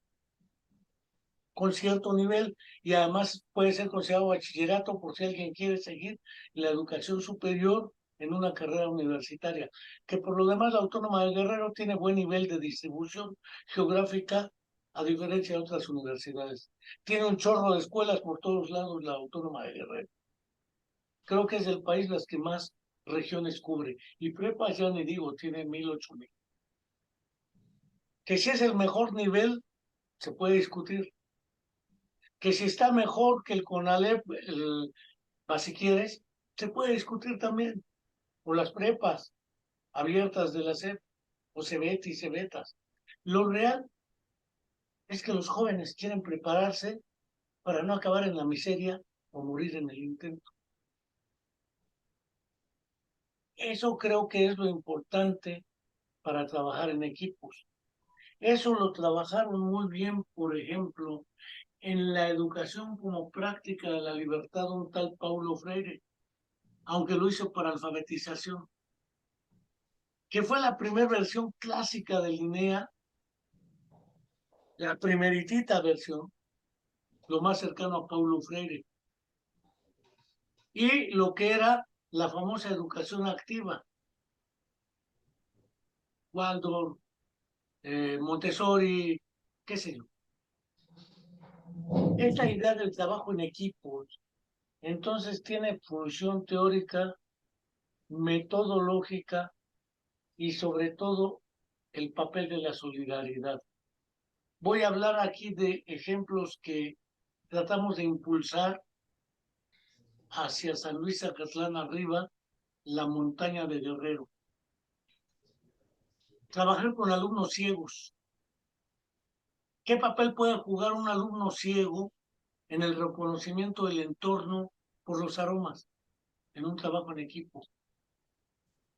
S1: con cierto nivel, y además puede ser considerado bachillerato por si alguien quiere seguir la educación superior en una carrera universitaria, que por lo demás la Autónoma de Guerrero tiene buen nivel de distribución geográfica, a diferencia de otras universidades. Tiene un chorro de escuelas por todos lados la Autónoma de Guerrero. Creo que es del país las que más regiones cubre. Y prepas, ya ni digo, tiene 1,000, 8,000. Que si es el mejor nivel, se puede discutir. Que si está mejor que el CONALEP, si quieres, se puede discutir también. O las prepas abiertas de la SEP, o CEBET y CEBETAS. Lo real es que los jóvenes quieren prepararse para no acabar en la miseria o morir en el intento. Eso creo que es lo importante para trabajar en equipos. Eso lo trabajaron muy bien, por ejemplo, en la educación como práctica de la libertad un tal Paulo Freire, aunque lo hizo para alfabetización, que fue la primera versión clásica de Linnea, la primeritita versión, lo más cercano a Paulo Freire, y lo que era la famosa educación activa, Waldorf, Montessori, qué sé yo. Esta idea del trabajo en equipos, entonces tiene función teórica, metodológica y sobre todo el papel de la solidaridad. Voy a hablar aquí de ejemplos que tratamos de impulsar hacia San Luis Acatlán arriba, la montaña de Guerrero. Trabajar con alumnos ciegos. ¿Qué papel puede jugar un alumno ciego en el reconocimiento del entorno por los aromas en un trabajo en equipo?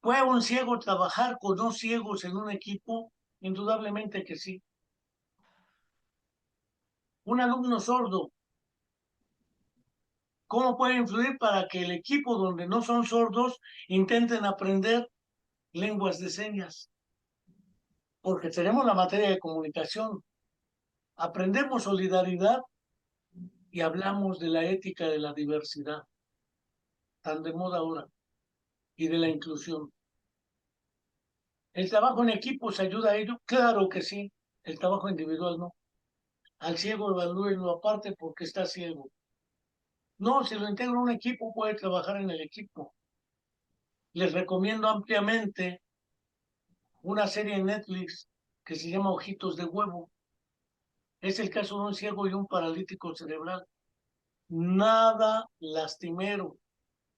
S1: ¿Puede un ciego trabajar con dos ciegos en un equipo? Indudablemente que sí. Un alumno sordo, ¿cómo puede influir para que el equipo donde no son sordos intenten aprender lenguas de señas? Porque tenemos la materia de comunicación, aprendemos solidaridad y hablamos de la ética de la diversidad, tan de moda ahora, y de la inclusión. ¿El trabajo en equipos ayuda a ello? Claro que sí. El trabajo individual no. Al ciego evalúenlo aparte porque está ciego. No, si lo integra un equipo, puede trabajar en el equipo. Les recomiendo ampliamente una serie en Netflix que se llama Ojitos de Huevo. Es el caso de un ciego y un paralítico cerebral. Nada lastimero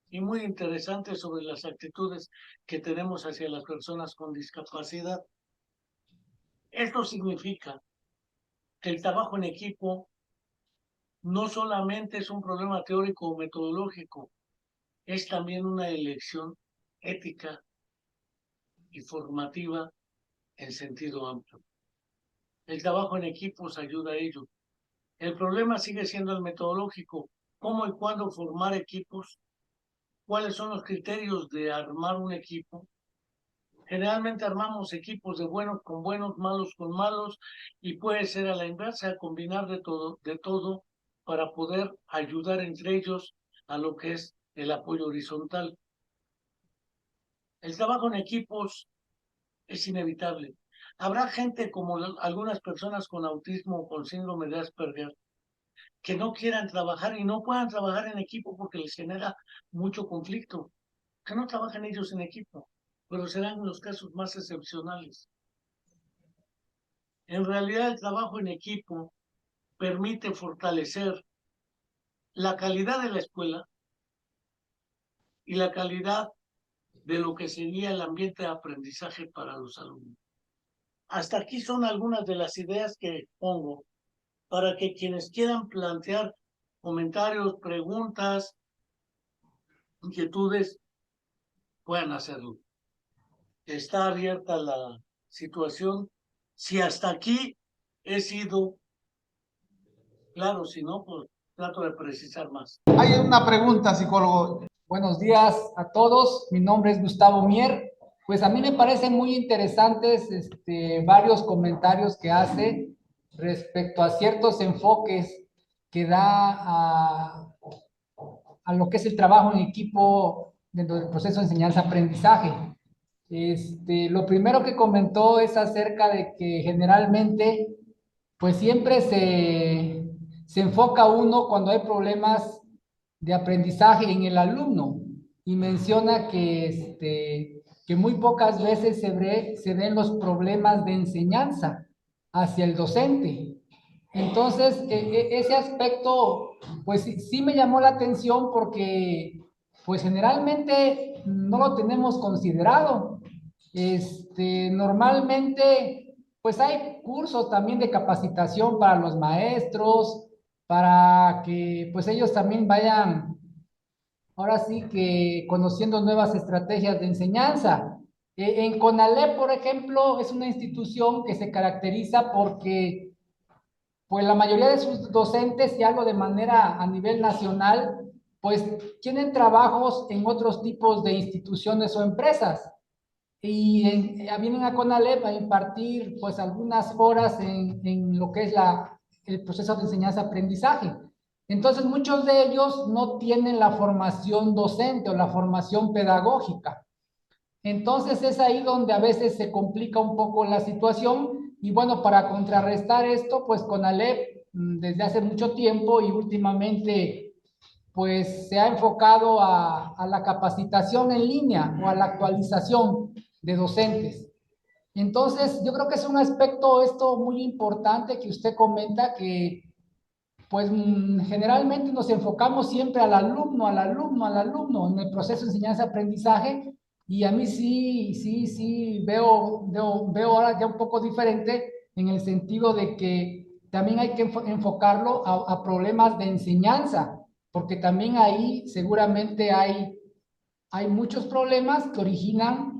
S1: y muy interesante sobre las actitudes que tenemos hacia las personas con discapacidad. Esto significa que el trabajo en equipo no solamente es un problema teórico o metodológico, es también una elección ética y formativa en sentido amplio. El trabajo en equipos ayuda a ello. El problema sigue siendo el metodológico. ¿Cómo y cuándo formar equipos? ¿Cuáles son los criterios de armar un equipo? Generalmente armamos equipos de buenos con buenos, malos con malos, y puede ser a la inversa, combinar de todo para poder ayudar entre ellos a lo que es el apoyo horizontal. El trabajo en equipos es inevitable. Habrá gente como algunas personas con autismo o con síndrome de Asperger que no quieran trabajar y no puedan trabajar en equipo porque les genera mucho conflicto. Que no trabajen ellos en equipo, pero serán los casos más excepcionales. En realidad, el trabajo en equipo permite fortalecer la calidad de la escuela y la calidad de lo que sería el ambiente de aprendizaje para los alumnos. Hasta aquí son algunas de las ideas que pongo para que quienes quieran plantear comentarios, preguntas, inquietudes, puedan hacerlo. Está abierta la situación. Si hasta aquí he sido claro, si no, pues trato de precisar más.
S2: Hay una pregunta, psicólogo.
S3: Buenos días a todos, mi nombre es Gustavo Mier. Pues a mí me parecen muy interesantes varios comentarios que hace respecto a ciertos enfoques que da a lo que es el trabajo en equipo dentro del proceso de enseñanza-aprendizaje. Lo primero que comentó es acerca de que generalmente, pues siempre se enfoca uno cuando hay problemas de aprendizaje en el alumno y menciona que muy pocas veces se ven los problemas de enseñanza hacia el docente. Entonces, ese aspecto, pues sí me llamó la atención porque, pues generalmente no lo tenemos considerado. Normalmente, pues hay cursos también de capacitación para los maestros, para que pues ellos también vayan, ahora sí que conociendo nuevas estrategias de enseñanza. En CONALEP, por ejemplo, es una institución que se caracteriza porque pues la mayoría de sus docentes, y hablo de manera a nivel nacional, pues tienen trabajos en otros tipos de instituciones o empresas y vienen a CONALEP a impartir pues algunas horas en lo que es el proceso de enseñanza-aprendizaje. Entonces muchos de ellos no tienen la formación docente o la formación pedagógica. Entonces es ahí donde a veces se complica un poco la situación y bueno, para contrarrestar esto, pues CONALEP desde hace mucho tiempo y últimamente pues se ha enfocado a la capacitación en línea o a la actualización de docentes. Entonces, yo creo que es un aspecto esto muy importante que usted comenta que pues generalmente nos enfocamos siempre al alumno, al alumno, al alumno en el proceso de enseñanza-aprendizaje y a mí sí veo ahora ya un poco diferente en el sentido de que también hay que enfocarlo a problemas de enseñanza, porque también ahí seguramente hay muchos problemas que originan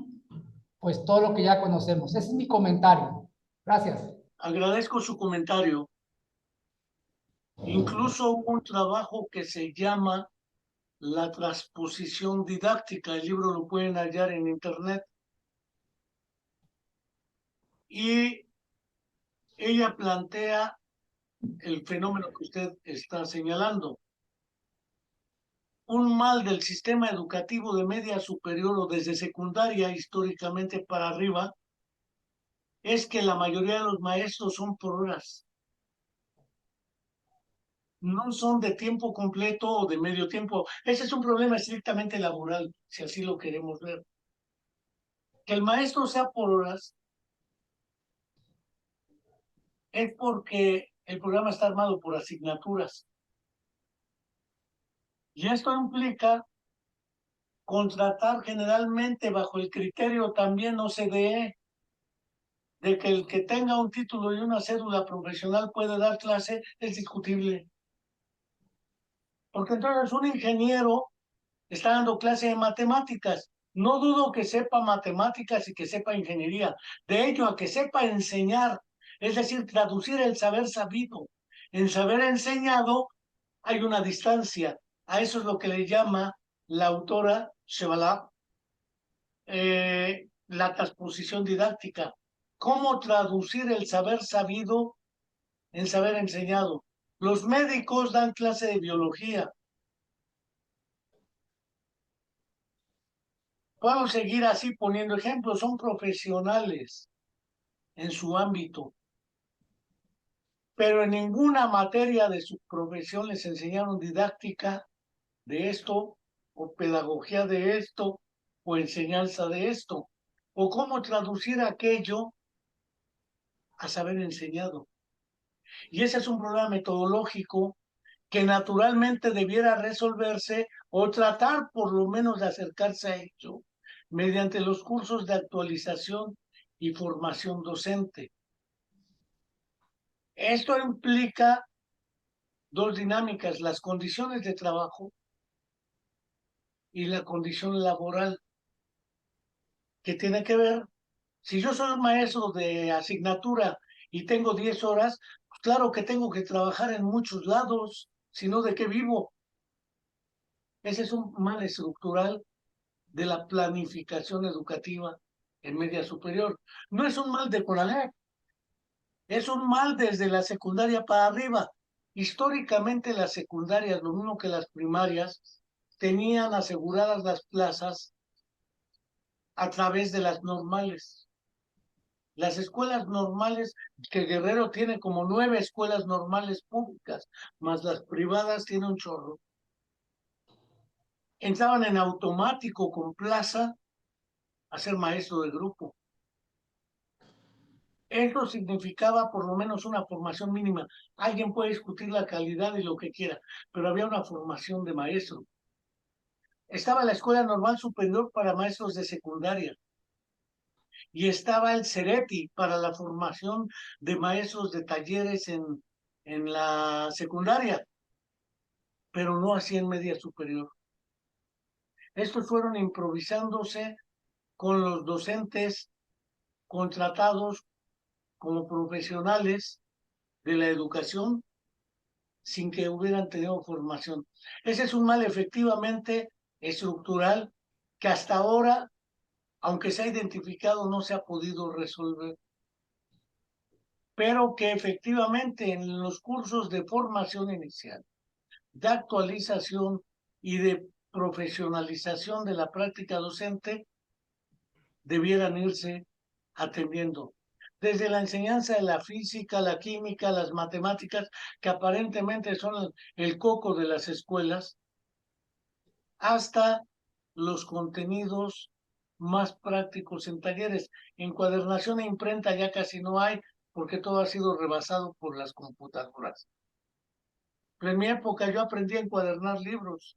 S3: pues todo lo que ya conocemos. Ese es mi comentario. Gracias.
S1: Agradezco su comentario. Incluso hubo un trabajo que se llama La transposición didáctica. El libro lo pueden hallar en internet. Y ella plantea el fenómeno que usted está señalando. Un mal del sistema educativo de media superior o desde secundaria históricamente para arriba es que la mayoría de los maestros son por horas. No son de tiempo completo o de medio tiempo. Ese es un problema estrictamente laboral, si así lo queremos ver. Que el maestro sea por horas es porque el programa está armado por asignaturas. Y esto implica contratar generalmente bajo el criterio también OCDE de que el que tenga un título y una cédula profesional puede dar clase es discutible. Porque entonces un ingeniero está dando clase de matemáticas. No dudo que sepa matemáticas y que sepa ingeniería. De hecho, a que sepa enseñar, es decir, traducir el saber sabido en saber enseñado, hay una distancia. A eso es lo que le llama la autora Chevalá la transposición didáctica. ¿Cómo traducir el saber sabido en saber enseñado? Los médicos dan clase de biología. Podemos seguir así poniendo ejemplos. Son profesionales en su ámbito, pero en ninguna materia de su profesión les enseñaron didáctica de esto, o pedagogía de esto, o enseñanza de esto, o cómo traducir aquello a saber enseñado. Y ese es un problema metodológico que naturalmente debiera resolverse o tratar por lo menos de acercarse a ello mediante los cursos de actualización y formación docente. Esto implica dos dinámicas, las condiciones de trabajo y la condición laboral, que tiene que ver, si yo soy un maestro de asignatura y tengo 10 horas, pues claro que tengo que trabajar en muchos lados, sino de qué vivo. Ese es un mal estructural de la planificación educativa en media superior. No es un mal de Conalep, es un mal desde la secundaria para arriba. Históricamente las secundarias, lo mismo que las primarias, tenían aseguradas las plazas a través de las normales. Las escuelas normales, que Guerrero tiene como 9 escuelas normales públicas, más las privadas tiene un chorro, entraban en automático con plaza a ser maestro de grupo. Eso significaba por lo menos una formación mínima. Alguien puede discutir la calidad y lo que quiera, pero había una formación de maestro. Estaba la Escuela Normal Superior para maestros de secundaria y estaba el CERETI para la formación de maestros de talleres en la secundaria, pero no así en media superior. Estos fueron improvisándose con los docentes contratados como profesionales de la educación sin que hubieran tenido formación. Ese es un mal efectivamente estructural que hasta ahora, aunque se ha identificado, no se ha podido resolver, pero que efectivamente en los cursos de formación inicial, de actualización y de profesionalización de la práctica docente debieran irse atendiendo. Desde la enseñanza de la física, la química, las matemáticas, que aparentemente son el coco de las escuelas, hasta los contenidos más prácticos en talleres. Encuadernación e imprenta ya casi no hay, porque todo ha sido rebasado por las computadoras. Pero en mi época yo aprendí a encuadernar libros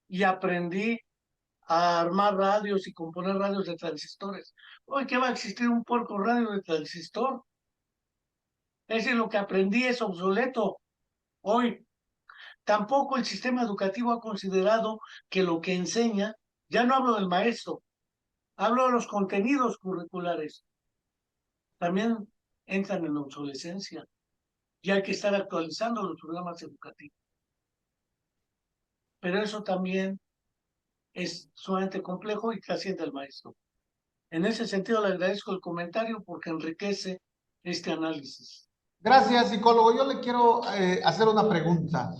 S1: y aprendí a armar radios y componer radios de transistores. Hoy, ¿qué va a existir un puerco radio de transistor? Es decir, lo que aprendí es obsoleto. Hoy, tampoco el sistema educativo ha considerado que lo que enseña, ya no hablo del maestro, hablo de los contenidos curriculares, también entran en obsolescencia y hay que estar actualizando los programas educativos. Pero eso también es sumamente complejo y trasciende al maestro. En ese sentido, le agradezco el comentario porque enriquece este análisis.
S2: Gracias, psicólogo. Yo le quiero hacer una pregunta.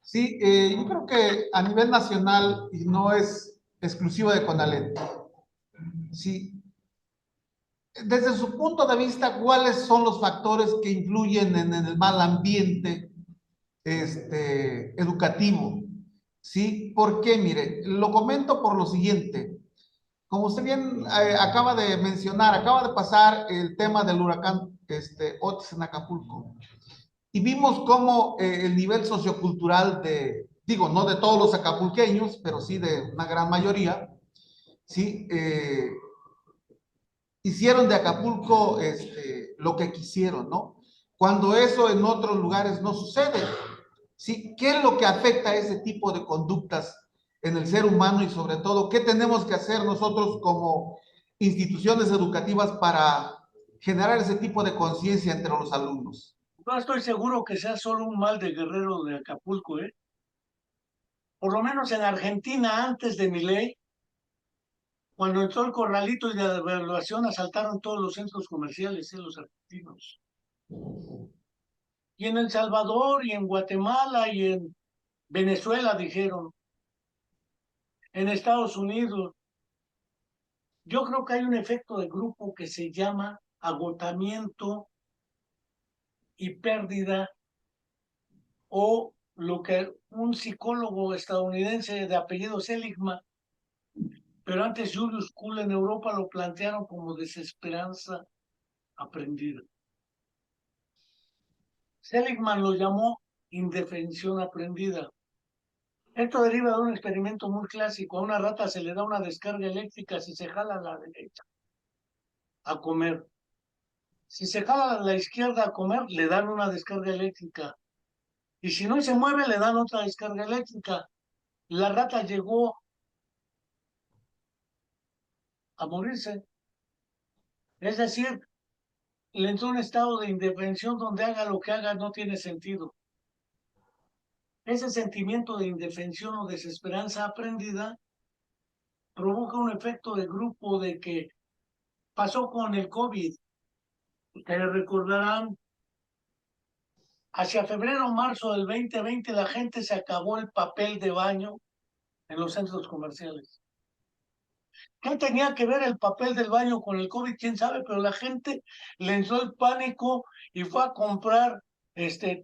S2: Sí, yo creo que a nivel nacional, y no es exclusivo de CONALEP, sí, desde su punto de vista, ¿cuáles son los factores que influyen en el mal ambiente educativo? Sí, ¿por qué? Mire, lo comento por lo siguiente. Como usted bien acaba de mencionar, acaba de pasar el tema del huracán Otis en Acapulco. Y vimos cómo el nivel sociocultural de, digo, no de todos los acapulqueños, pero sí de una gran mayoría, sí, hicieron de Acapulco lo que quisieron, ¿no? Cuando eso en otros lugares no sucede. ¿Sí? ¿Qué es lo que afecta a ese tipo de conductas en el ser humano y sobre todo qué tenemos que hacer nosotros como instituciones educativas para generar ese tipo de conciencia entre los alumnos?
S1: No estoy seguro que sea solo un mal de Guerrero de Acapulco, ¿eh? Por lo menos en Argentina, antes de Milei, cuando entró el corralito y la devaluación, asaltaron todos los centros comerciales, los argentinos. Y en El Salvador, y en Guatemala, y en Venezuela, dijeron, en Estados Unidos. Yo creo que hay un efecto de grupo que se llama agotamiento y pérdida, o lo que un psicólogo estadounidense de apellido Seligman, pero antes Julius Kuhl en Europa lo plantearon como desesperanza aprendida. Seligman lo llamó indefensión aprendida. Esto deriva de un experimento muy clásico. A una rata se le da una descarga eléctrica si se jala a la derecha a comer. Si se jala a la izquierda a comer, le dan una descarga eléctrica. Y si no se mueve, le dan otra descarga eléctrica. La rata llegó a morirse. Es decir, le entró un estado de indefensión donde haga lo que haga no tiene sentido. Ese sentimiento de indefensión o desesperanza aprendida provoca un efecto de grupo de que pasó con el COVID. Ustedes recordarán, hacia febrero o marzo del 2020 la gente se acabó el papel de baño en los centros comerciales. ¿Qué tenía que ver el papel del baño con el COVID? ¿Quién sabe? Pero la gente le entró el pánico y fue a comprar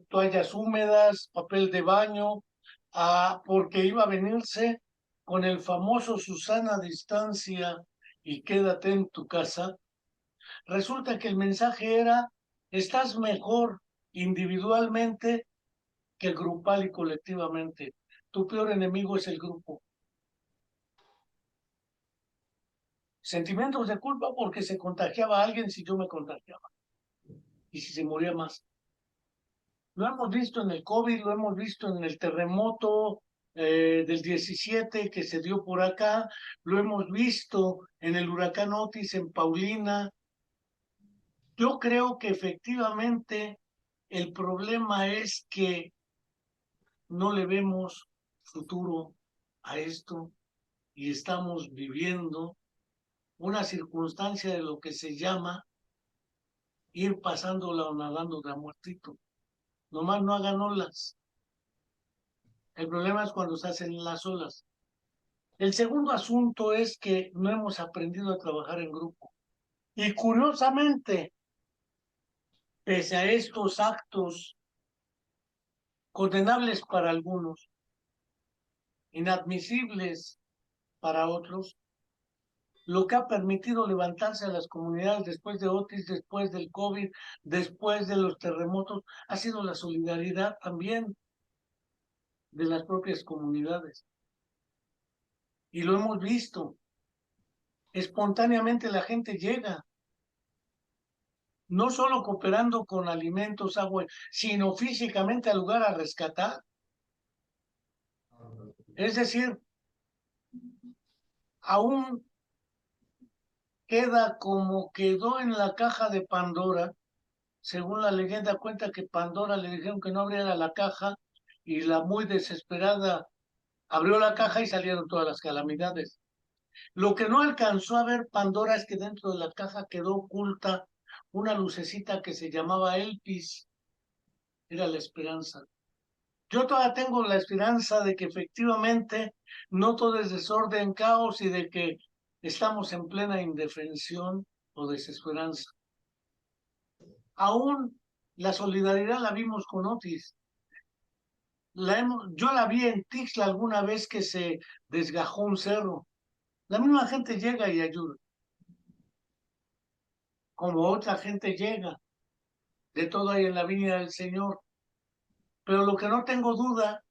S1: toallas húmedas, papel de baño, porque iba a venirse con el famoso Susana distancia y quédate en tu casa. Resulta que el mensaje era, estás mejor individualmente que grupal y colectivamente. Tu peor enemigo es el grupo. Sentimientos de culpa porque se contagiaba a alguien si yo me contagiaba y si se moría más. Lo hemos visto en el COVID, lo hemos visto en el terremoto del 17 que se dio por acá, lo hemos visto en el huracán Otis en Paulina. Yo creo que efectivamente el problema es que no le vemos futuro a esto y estamos viviendo una circunstancia de lo que se llama ir pasándola o nadando de a muertito. Nomás no hagan olas. El problema es cuando se hacen las olas. El segundo asunto es que no hemos aprendido a trabajar en grupo. Y curiosamente, pese a estos actos condenables para algunos, inadmisibles para otros, lo que ha permitido levantarse a las comunidades después de Otis, después del COVID, después de los terremotos, ha sido la solidaridad también de las propias comunidades. Y lo hemos visto. Espontáneamente la gente llega, no solo cooperando con alimentos, agua, sino físicamente al lugar a rescatar. Es decir, aún queda como quedó en la caja de Pandora. Según la leyenda cuenta que Pandora le dijeron que no abriera la caja y la muy desesperada abrió la caja y salieron todas las calamidades. Lo que no alcanzó a ver Pandora es que dentro de la caja quedó oculta una lucecita que se llamaba Elpis, era la esperanza. Yo todavía tengo la esperanza de que efectivamente no todo es desorden, caos y de que estamos en plena indefensión o desesperanza. Aún la solidaridad la vimos con Otis. Yo la vi en Tixla alguna vez que se desgajó un cerro. La misma gente llega y ayuda. Como otra gente llega. De todo hay en la viña del Señor. Pero lo que no tengo duda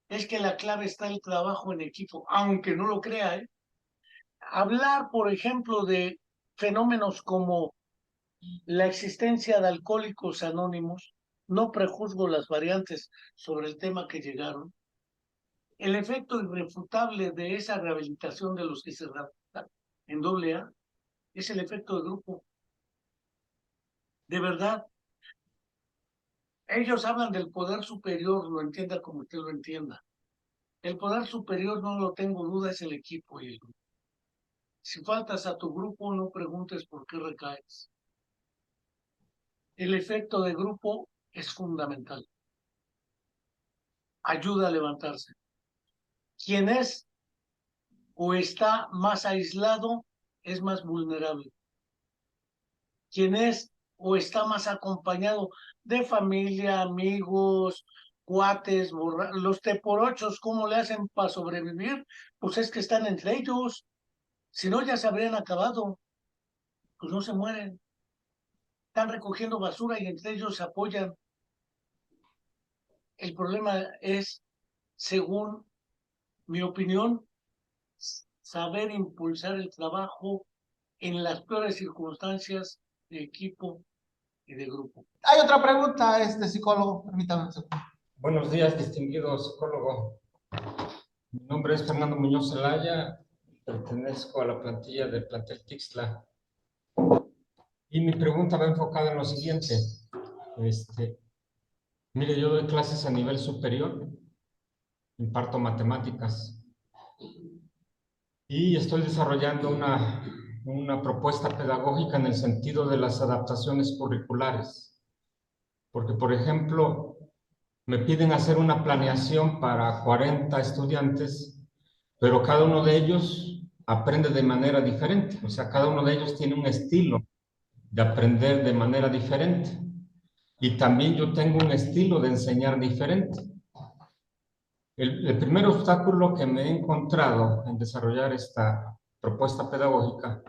S1: es que la clave está el trabajo en equipo, aunque no lo crea, ¿eh? Hablar, por ejemplo, de fenómenos como la existencia de alcohólicos anónimos, no prejuzgo las variantes sobre el tema que llegaron, el efecto irrefutable de esa rehabilitación de los que se rehabilitan en AA es el efecto de grupo. De verdad, ellos hablan del poder superior, lo entienda como usted lo entienda. El poder superior, no lo tengo duda, es el equipo y el grupo. Si faltas a tu grupo, no preguntes por qué recaes. El efecto de grupo es fundamental. Ayuda a levantarse. Quien es o está más aislado es más vulnerable. Quien es o está más acompañado de familia, amigos, cuates, los teporochos, ¿cómo le hacen para sobrevivir? Pues es que están entre ellos. Si no, ya se habrían acabado. Pues no se mueren. Están recogiendo basura y entre ellos se apoyan. El problema es, según mi opinión, saber impulsar el trabajo en las peores circunstancias de equipo y de grupo.
S2: Hay otra pregunta, psicólogo, permítame un segundo.
S4: Buenos días, distinguido psicólogo. Mi nombre es Fernando Muñoz Zelaya, pertenezco a la plantilla del plantel Tixla. Y mi pregunta va enfocada en lo siguiente. Mire, yo doy clases a nivel superior, imparto matemáticas y estoy desarrollando una propuesta pedagógica en el sentido de las adaptaciones curriculares. Porque, por ejemplo, me piden hacer una planeación para 40 estudiantes, pero cada uno de ellos aprende de manera diferente. O sea, cada uno de ellos tiene un estilo de aprender de manera diferente. Y también yo tengo un estilo de enseñar diferente. El primer obstáculo que me he encontrado en desarrollar esta propuesta pedagógica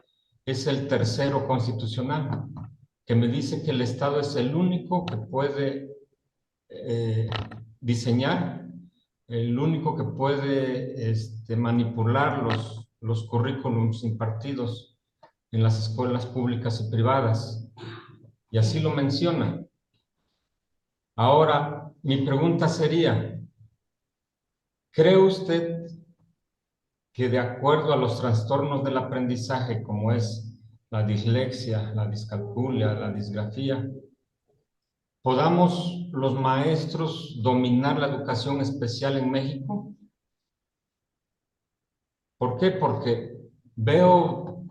S4: es el tercero constitucional, que me dice que el Estado es el único que puede diseñar, el único que puede manipular los currículums impartidos en las escuelas públicas y privadas. Y así lo menciona. Ahora, mi pregunta sería, ¿cree usted que de acuerdo a los trastornos del aprendizaje, como es la dislexia, la discalculia, la disgrafía, podamos los maestros dominar la educación especial en México? ¿Por qué? Porque veo,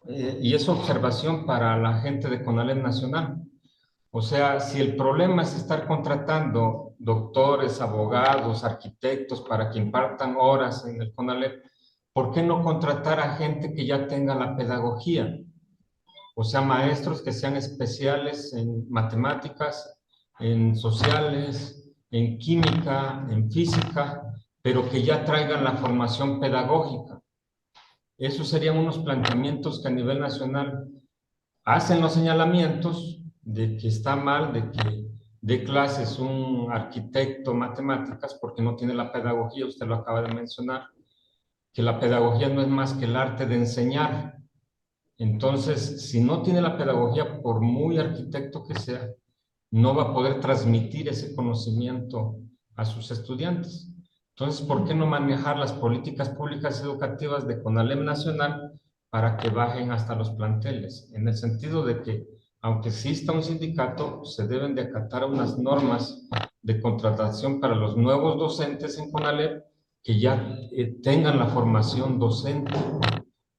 S4: y es observación para la gente de CONALEP Nacional, o sea, si el problema es estar contratando doctores, abogados, arquitectos para que impartan horas en el CONALEP, ¿por qué no contratar a gente que ya tenga la pedagogía? O sea, maestros que sean especiales en matemáticas, en sociales, en química, en física, pero que ya traigan la formación pedagógica. Esos serían unos planteamientos que a nivel nacional hacen los señalamientos de que está mal, de que dé clases un arquitecto matemáticas porque no tiene la pedagogía, usted lo acaba de mencionar, que la pedagogía no es más que el arte de enseñar. Entonces, si no tiene la pedagogía, por muy arquitecto que sea, no va a poder transmitir ese conocimiento a sus estudiantes. Entonces, ¿por qué no manejar las políticas públicas educativas de CONALEP Nacional para que bajen hasta los planteles? En el sentido de que, aunque exista un sindicato, se deben de acatar unas normas de contratación para los nuevos docentes en CONALEP que ya tengan la formación docente,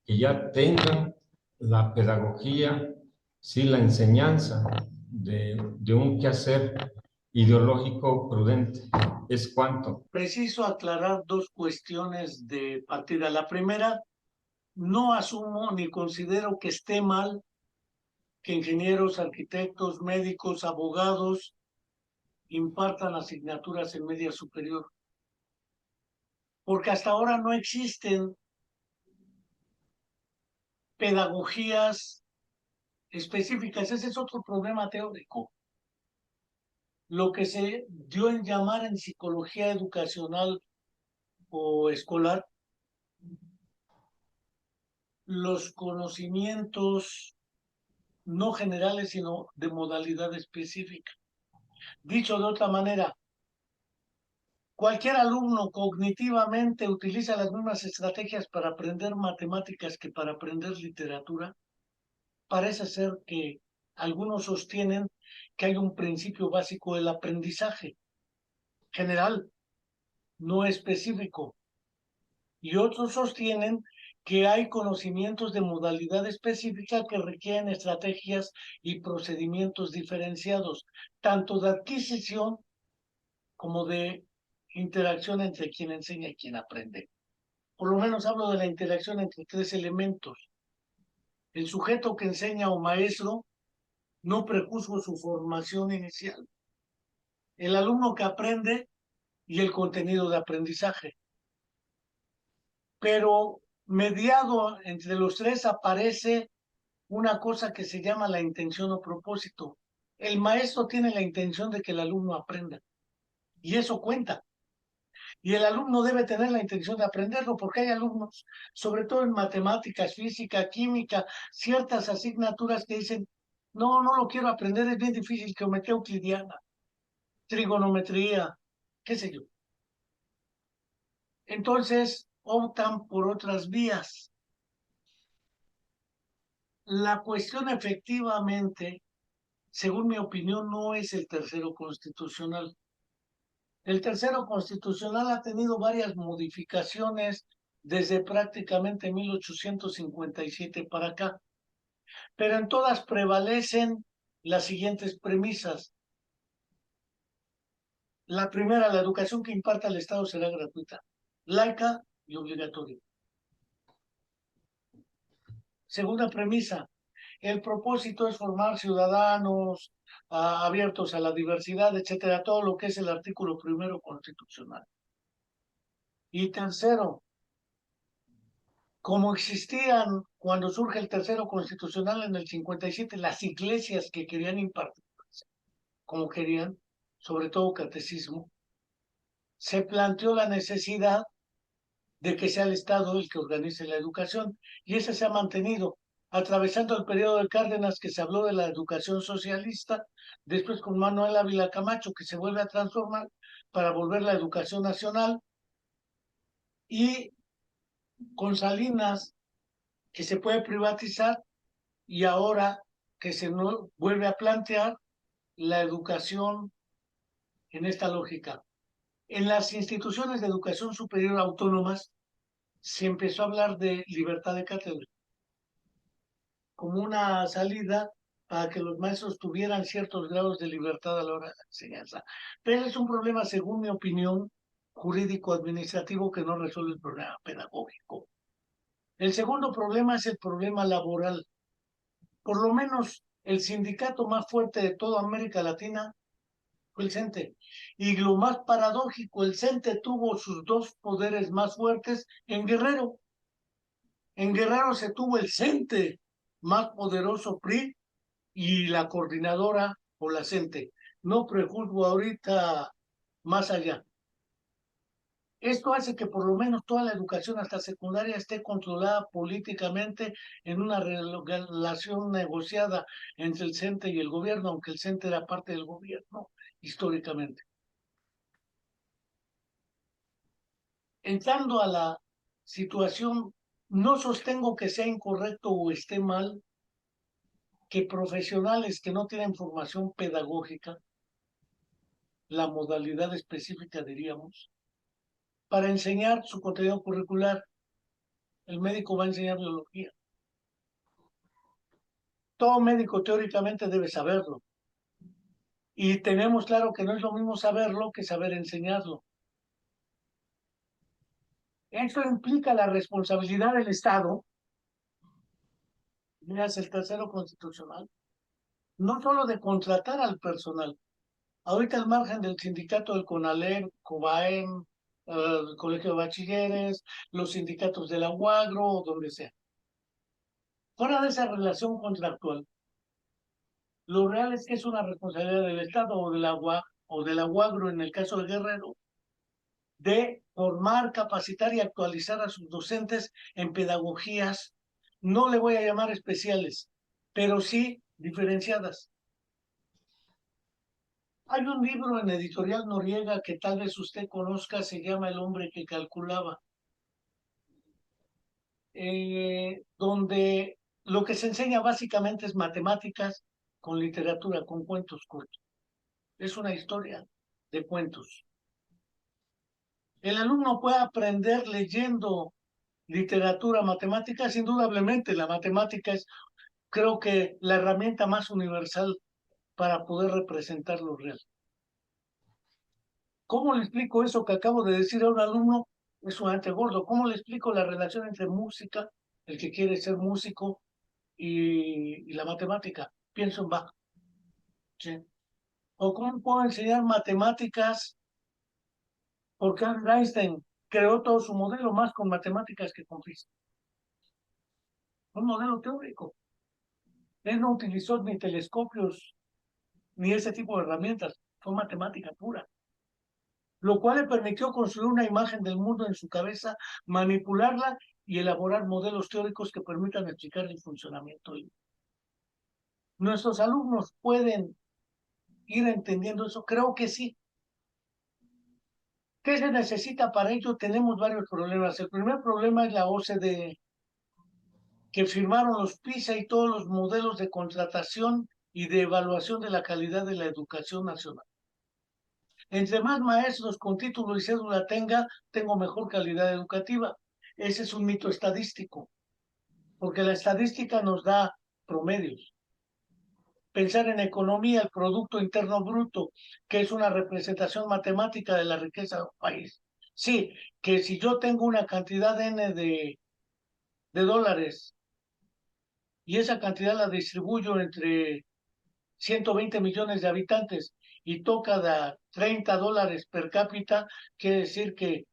S4: que ya tengan la pedagogía, sí, la enseñanza de un quehacer ideológico prudente. ¿Es cuánto?
S1: Preciso aclarar dos cuestiones de partida. La primera, no asumo ni considero que esté mal que ingenieros, arquitectos, médicos, abogados impartan asignaturas en media superior, porque hasta ahora no existen pedagogías específicas. Ese es otro problema teórico. Lo que se dio en llamar en psicología educacional o escolar los conocimientos no generales, sino de modalidad específica. Dicho de otra manera, cualquier alumno cognitivamente utiliza las mismas estrategias para aprender matemáticas que para aprender literatura. Parece ser que algunos sostienen que hay un principio básico del aprendizaje general, no específico, y otros sostienen que hay conocimientos de modalidad específica que requieren estrategias y procedimientos diferenciados, tanto de adquisición como de interacción entre quien enseña y quien aprende. Por lo menos hablo de la interacción entre tres elementos. El sujeto que enseña o maestro no prejuzgo su formación inicial. El alumno que aprende y el contenido de aprendizaje. Pero mediado entre los tres aparece una cosa que se llama la intención o propósito. El maestro tiene la intención de que el alumno aprenda y eso cuenta. Y el alumno debe tener la intención de aprenderlo porque hay alumnos, sobre todo en matemáticas, física, química, ciertas asignaturas que dicen, no, no lo quiero aprender, es bien difícil, geometría euclidiana, trigonometría, qué sé yo. Entonces optan por otras vías. La cuestión efectivamente, según mi opinión, no es el tercero constitucional. El tercero constitucional ha tenido varias modificaciones desde prácticamente 1857 para acá, pero en todas prevalecen las siguientes premisas. La primera, la educación que imparta el Estado será gratuita, laica y obligatoria. Segunda premisa, el propósito es formar ciudadanos abiertos a la diversidad, etcétera, todo lo que es el artículo primero constitucional. Y tercero, como existían cuando surge el tercero constitucional en el 57, las iglesias que querían impartir, como querían, sobre todo catecismo, se planteó la necesidad de que sea el Estado el que organice la educación, y ese se ha mantenido, atravesando el periodo de Cárdenas, que se habló de la educación socialista, después con Manuel Ávila Camacho, que se vuelve a transformar para volver la educación nacional, y con Salinas, que se puede privatizar, y ahora que se no, vuelve a plantear la educación en esta lógica. En las instituciones de educación superior autónomas se empezó a hablar de libertad de cátedra como una salida para que los maestros tuvieran ciertos grados de libertad a la hora de la enseñanza. Pero es un problema, según mi opinión, jurídico-administrativo que no resuelve el problema pedagógico. El segundo problema es el problema laboral. Por lo menos el sindicato más fuerte de toda América Latina fue el CENTE. Y lo más paradójico, el CENTE tuvo sus dos poderes más fuertes en Guerrero. En Guerrero se tuvo el CENTE más poderoso, PRI, y la coordinadora o la CENTE. No prejuzgo ahorita más allá. Esto hace que por lo menos toda la educación hasta secundaria esté controlada políticamente en una relación negociada entre el CENTE y el gobierno, aunque el CENTE era parte del gobierno históricamente. Entrando a la situación, no sostengo que sea incorrecto o esté mal que profesionales que no tienen formación pedagógica, la modalidad específica diríamos, para enseñar su contenido curricular. El médico va a enseñar biología. Todo médico teóricamente debe saberlo. Y tenemos claro que no es lo mismo saberlo que saber enseñarlo. Esto implica la responsabilidad del Estado, es el tercero constitucional, no solo de contratar al personal. Ahorita al margen del sindicato del CONALEP, COBAEM, el Colegio de Bachilleres, los sindicatos de la UAGRO o donde sea. Fuera de esa relación contractual, lo real es que es una responsabilidad del Estado o de la UAGRO en el caso de Guerrero, de formar, capacitar y actualizar a sus docentes en pedagogías, no le voy a llamar especiales, pero sí diferenciadas. Hay un libro en Editorial Noriega que tal vez usted conozca, se llama El hombre que calculaba, donde lo que se enseña básicamente es matemáticas con literatura, con cuentos cortos. Es una historia de cuentos. El alumno puede aprender leyendo literatura, matemáticas, indudablemente la matemática es, creo que, la herramienta más universal para poder representar lo real. ¿Cómo le explico eso que acabo de decir a un alumno? Es un gordo. ¿Cómo le explico la relación entre música, el que quiere ser músico, y la matemática? Pienso en Bach. ¿Sí? ¿O cómo puedo enseñar matemáticas? Porque Einstein creó todo su modelo más con matemáticas que con física. Un modelo teórico. Él no utilizó ni telescopios ni ese tipo de herramientas. Fue matemática pura. Lo cual le permitió construir una imagen del mundo en su cabeza, manipularla y elaborar modelos teóricos que permitan explicar el funcionamiento. ¿Nuestros alumnos pueden ir entendiendo eso? Creo que sí. ¿Qué se necesita para ello? Tenemos varios problemas. El primer problema es la OCDE, que firmaron los PISA y todos los modelos de contratación y de evaluación de la calidad de la educación nacional. Entre más maestros con título y cédula tengo mejor calidad educativa. Ese es un mito estadístico, porque la estadística nos da promedios. Pensar en economía, el Producto Interno Bruto, que es una representación matemática de la riqueza del país. Sí, que si yo tengo una cantidad N de dólares y esa cantidad la distribuyo entre 120 millones de habitantes y toca de $30 per cápita, quiere decir que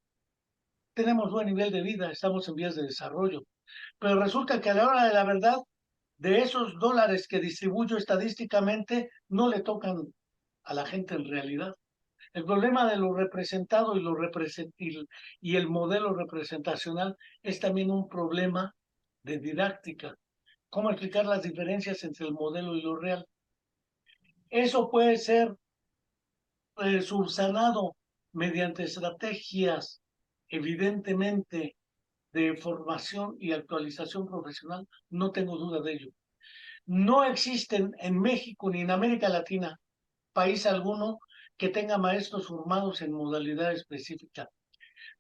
S1: tenemos buen nivel de vida, estamos en vías de desarrollo. Pero resulta que a la hora de la verdad, de esos dólares que distribuyo estadísticamente, no le tocan a la gente en realidad. El problema de lo representado y el modelo representacional es también un problema de didáctica. ¿Cómo explicar las diferencias entre el modelo y lo real? Eso puede ser subsanado mediante estrategias, evidentemente, de formación y actualización profesional, no tengo duda de ello. No existen en México ni en América Latina país alguno que tenga maestros formados en modalidad específica.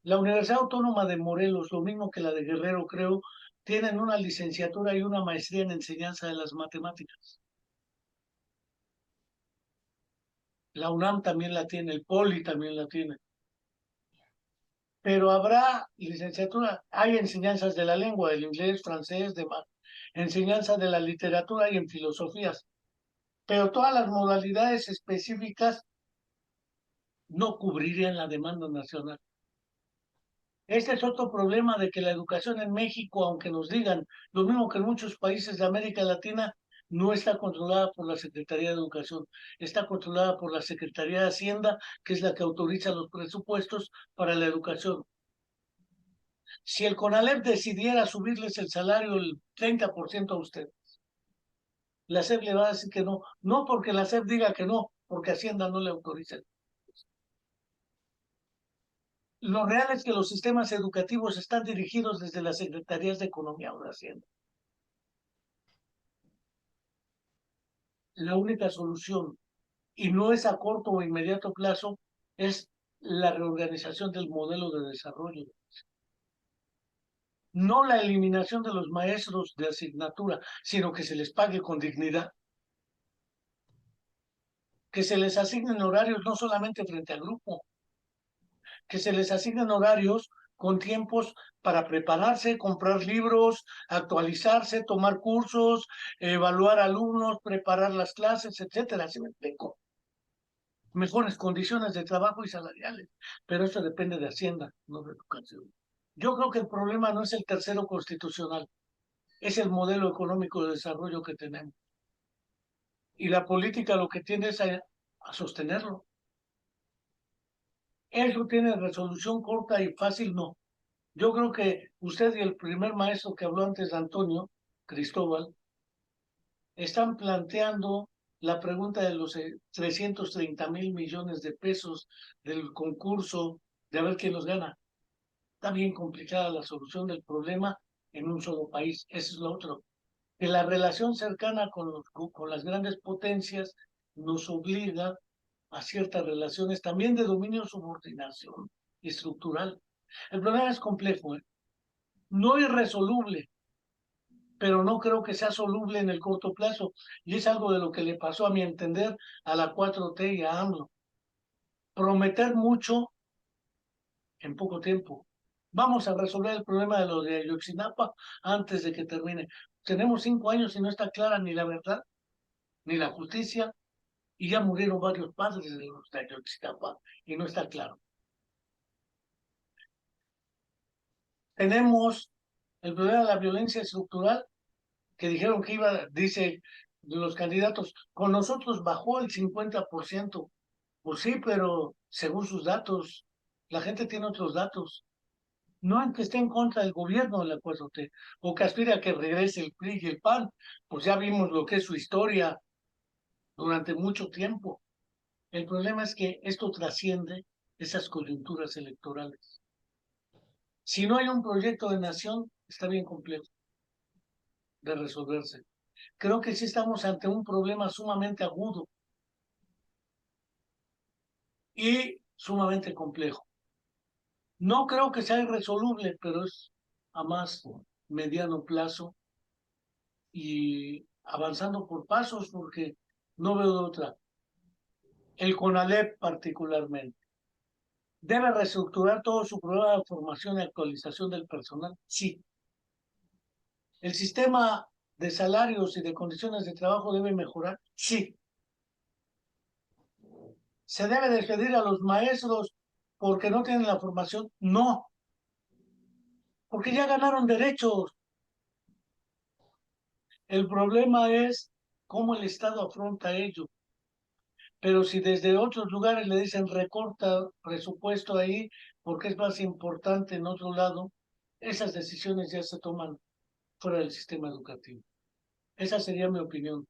S1: La Universidad Autónoma de Morelos, lo mismo que la de Guerrero, creo, tienen una licenciatura y una maestría en enseñanza de las matemáticas. La UNAM también la tiene, el POLI también la tiene. Pero habrá licenciatura, hay enseñanzas de la lengua, del inglés, francés, demás, enseñanza de la literatura y en filosofías. Pero todas las modalidades específicas no cubrirían la demanda nacional. Este es otro problema de que la educación en México, aunque nos digan lo mismo que en muchos países de América Latina, no está controlada por la Secretaría de Educación, está controlada por la Secretaría de Hacienda, que es la que autoriza los presupuestos para la educación. Si el CONALEP decidiera subirles el salario el 30% a ustedes, la SEP le va a decir que no, no porque la SEP diga que no, porque Hacienda no le autoriza. Lo real es que los sistemas educativos están dirigidos desde las Secretarías de Economía o de Hacienda. La única solución, y no es a corto o inmediato plazo, es la reorganización del modelo de desarrollo. No la eliminación de los maestros de asignatura, sino que se les pague con dignidad. Que se les asignen horarios no solamente frente al grupo, que se les asignen horarios con tiempos para prepararse, comprar libros, actualizarse, tomar cursos, evaluar alumnos, preparar las clases, etcétera. ¿Sí me explico? Mejores condiciones de trabajo y salariales, pero eso depende de Hacienda, no de educación. Yo creo que el problema no es el tercero constitucional, es el modelo económico de desarrollo que tenemos. Y la política lo que tiende es a sostenerlo. Eso tiene resolución corta y fácil, no. Yo creo que usted y el primer maestro que habló antes, Antonio Cristóbal, están planteando la pregunta de los 330,000 millones de pesos del concurso de a ver quién los gana. Está bien complicada la solución del problema en un solo país. Eso es lo otro. Que la relación cercana con las grandes potencias nos obliga a ciertas relaciones también de dominio subordinación estructural. El problema es complejo, no irresoluble, pero no creo que sea soluble en el corto plazo. Y es algo de lo que le pasó, a mi entender, a la 4T y a AMLO. Prometer mucho en poco tiempo. Vamos a resolver el problema de lo de Ayotzinapa antes de que termine. Tenemos 5 años y no está clara ni la verdad, ni la justicia, y ya murieron varios padres de los de Ayotzinapa y no está claro. Tenemos el problema de la violencia estructural, que dijeron que iba, dice los candidatos, con nosotros bajó el 50%. Pues sí, pero según sus datos, la gente tiene otros datos. No en que esté en contra del gobierno de la 4T, o que aspire a que regrese el PRI y el PAN, pues ya vimos lo que es su historia durante mucho tiempo. El problema es que esto trasciende esas coyunturas electorales. Si no hay un proyecto de nación, está bien complejo. de resolverse. Creo que sí estamos ante un problema sumamente agudo y sumamente complejo. No creo que sea irresoluble, pero es a más mediano plazo y avanzando por pasos, porque no veo de otra. El CONALEP particularmente debe reestructurar todo su programa de formación y actualización del personal. Sí. El sistema de salarios y de condiciones de trabajo debe mejorar. Sí. ¿Se debe despedir a los maestros porque no tienen la formación? No, porque ya ganaron derechos. El problema es cómo el Estado afronta ello. Pero si desde otros lugares le dicen recorta presupuesto ahí porque es más importante en otro lado, esas decisiones ya se toman fuera del sistema educativo. Esa sería mi opinión.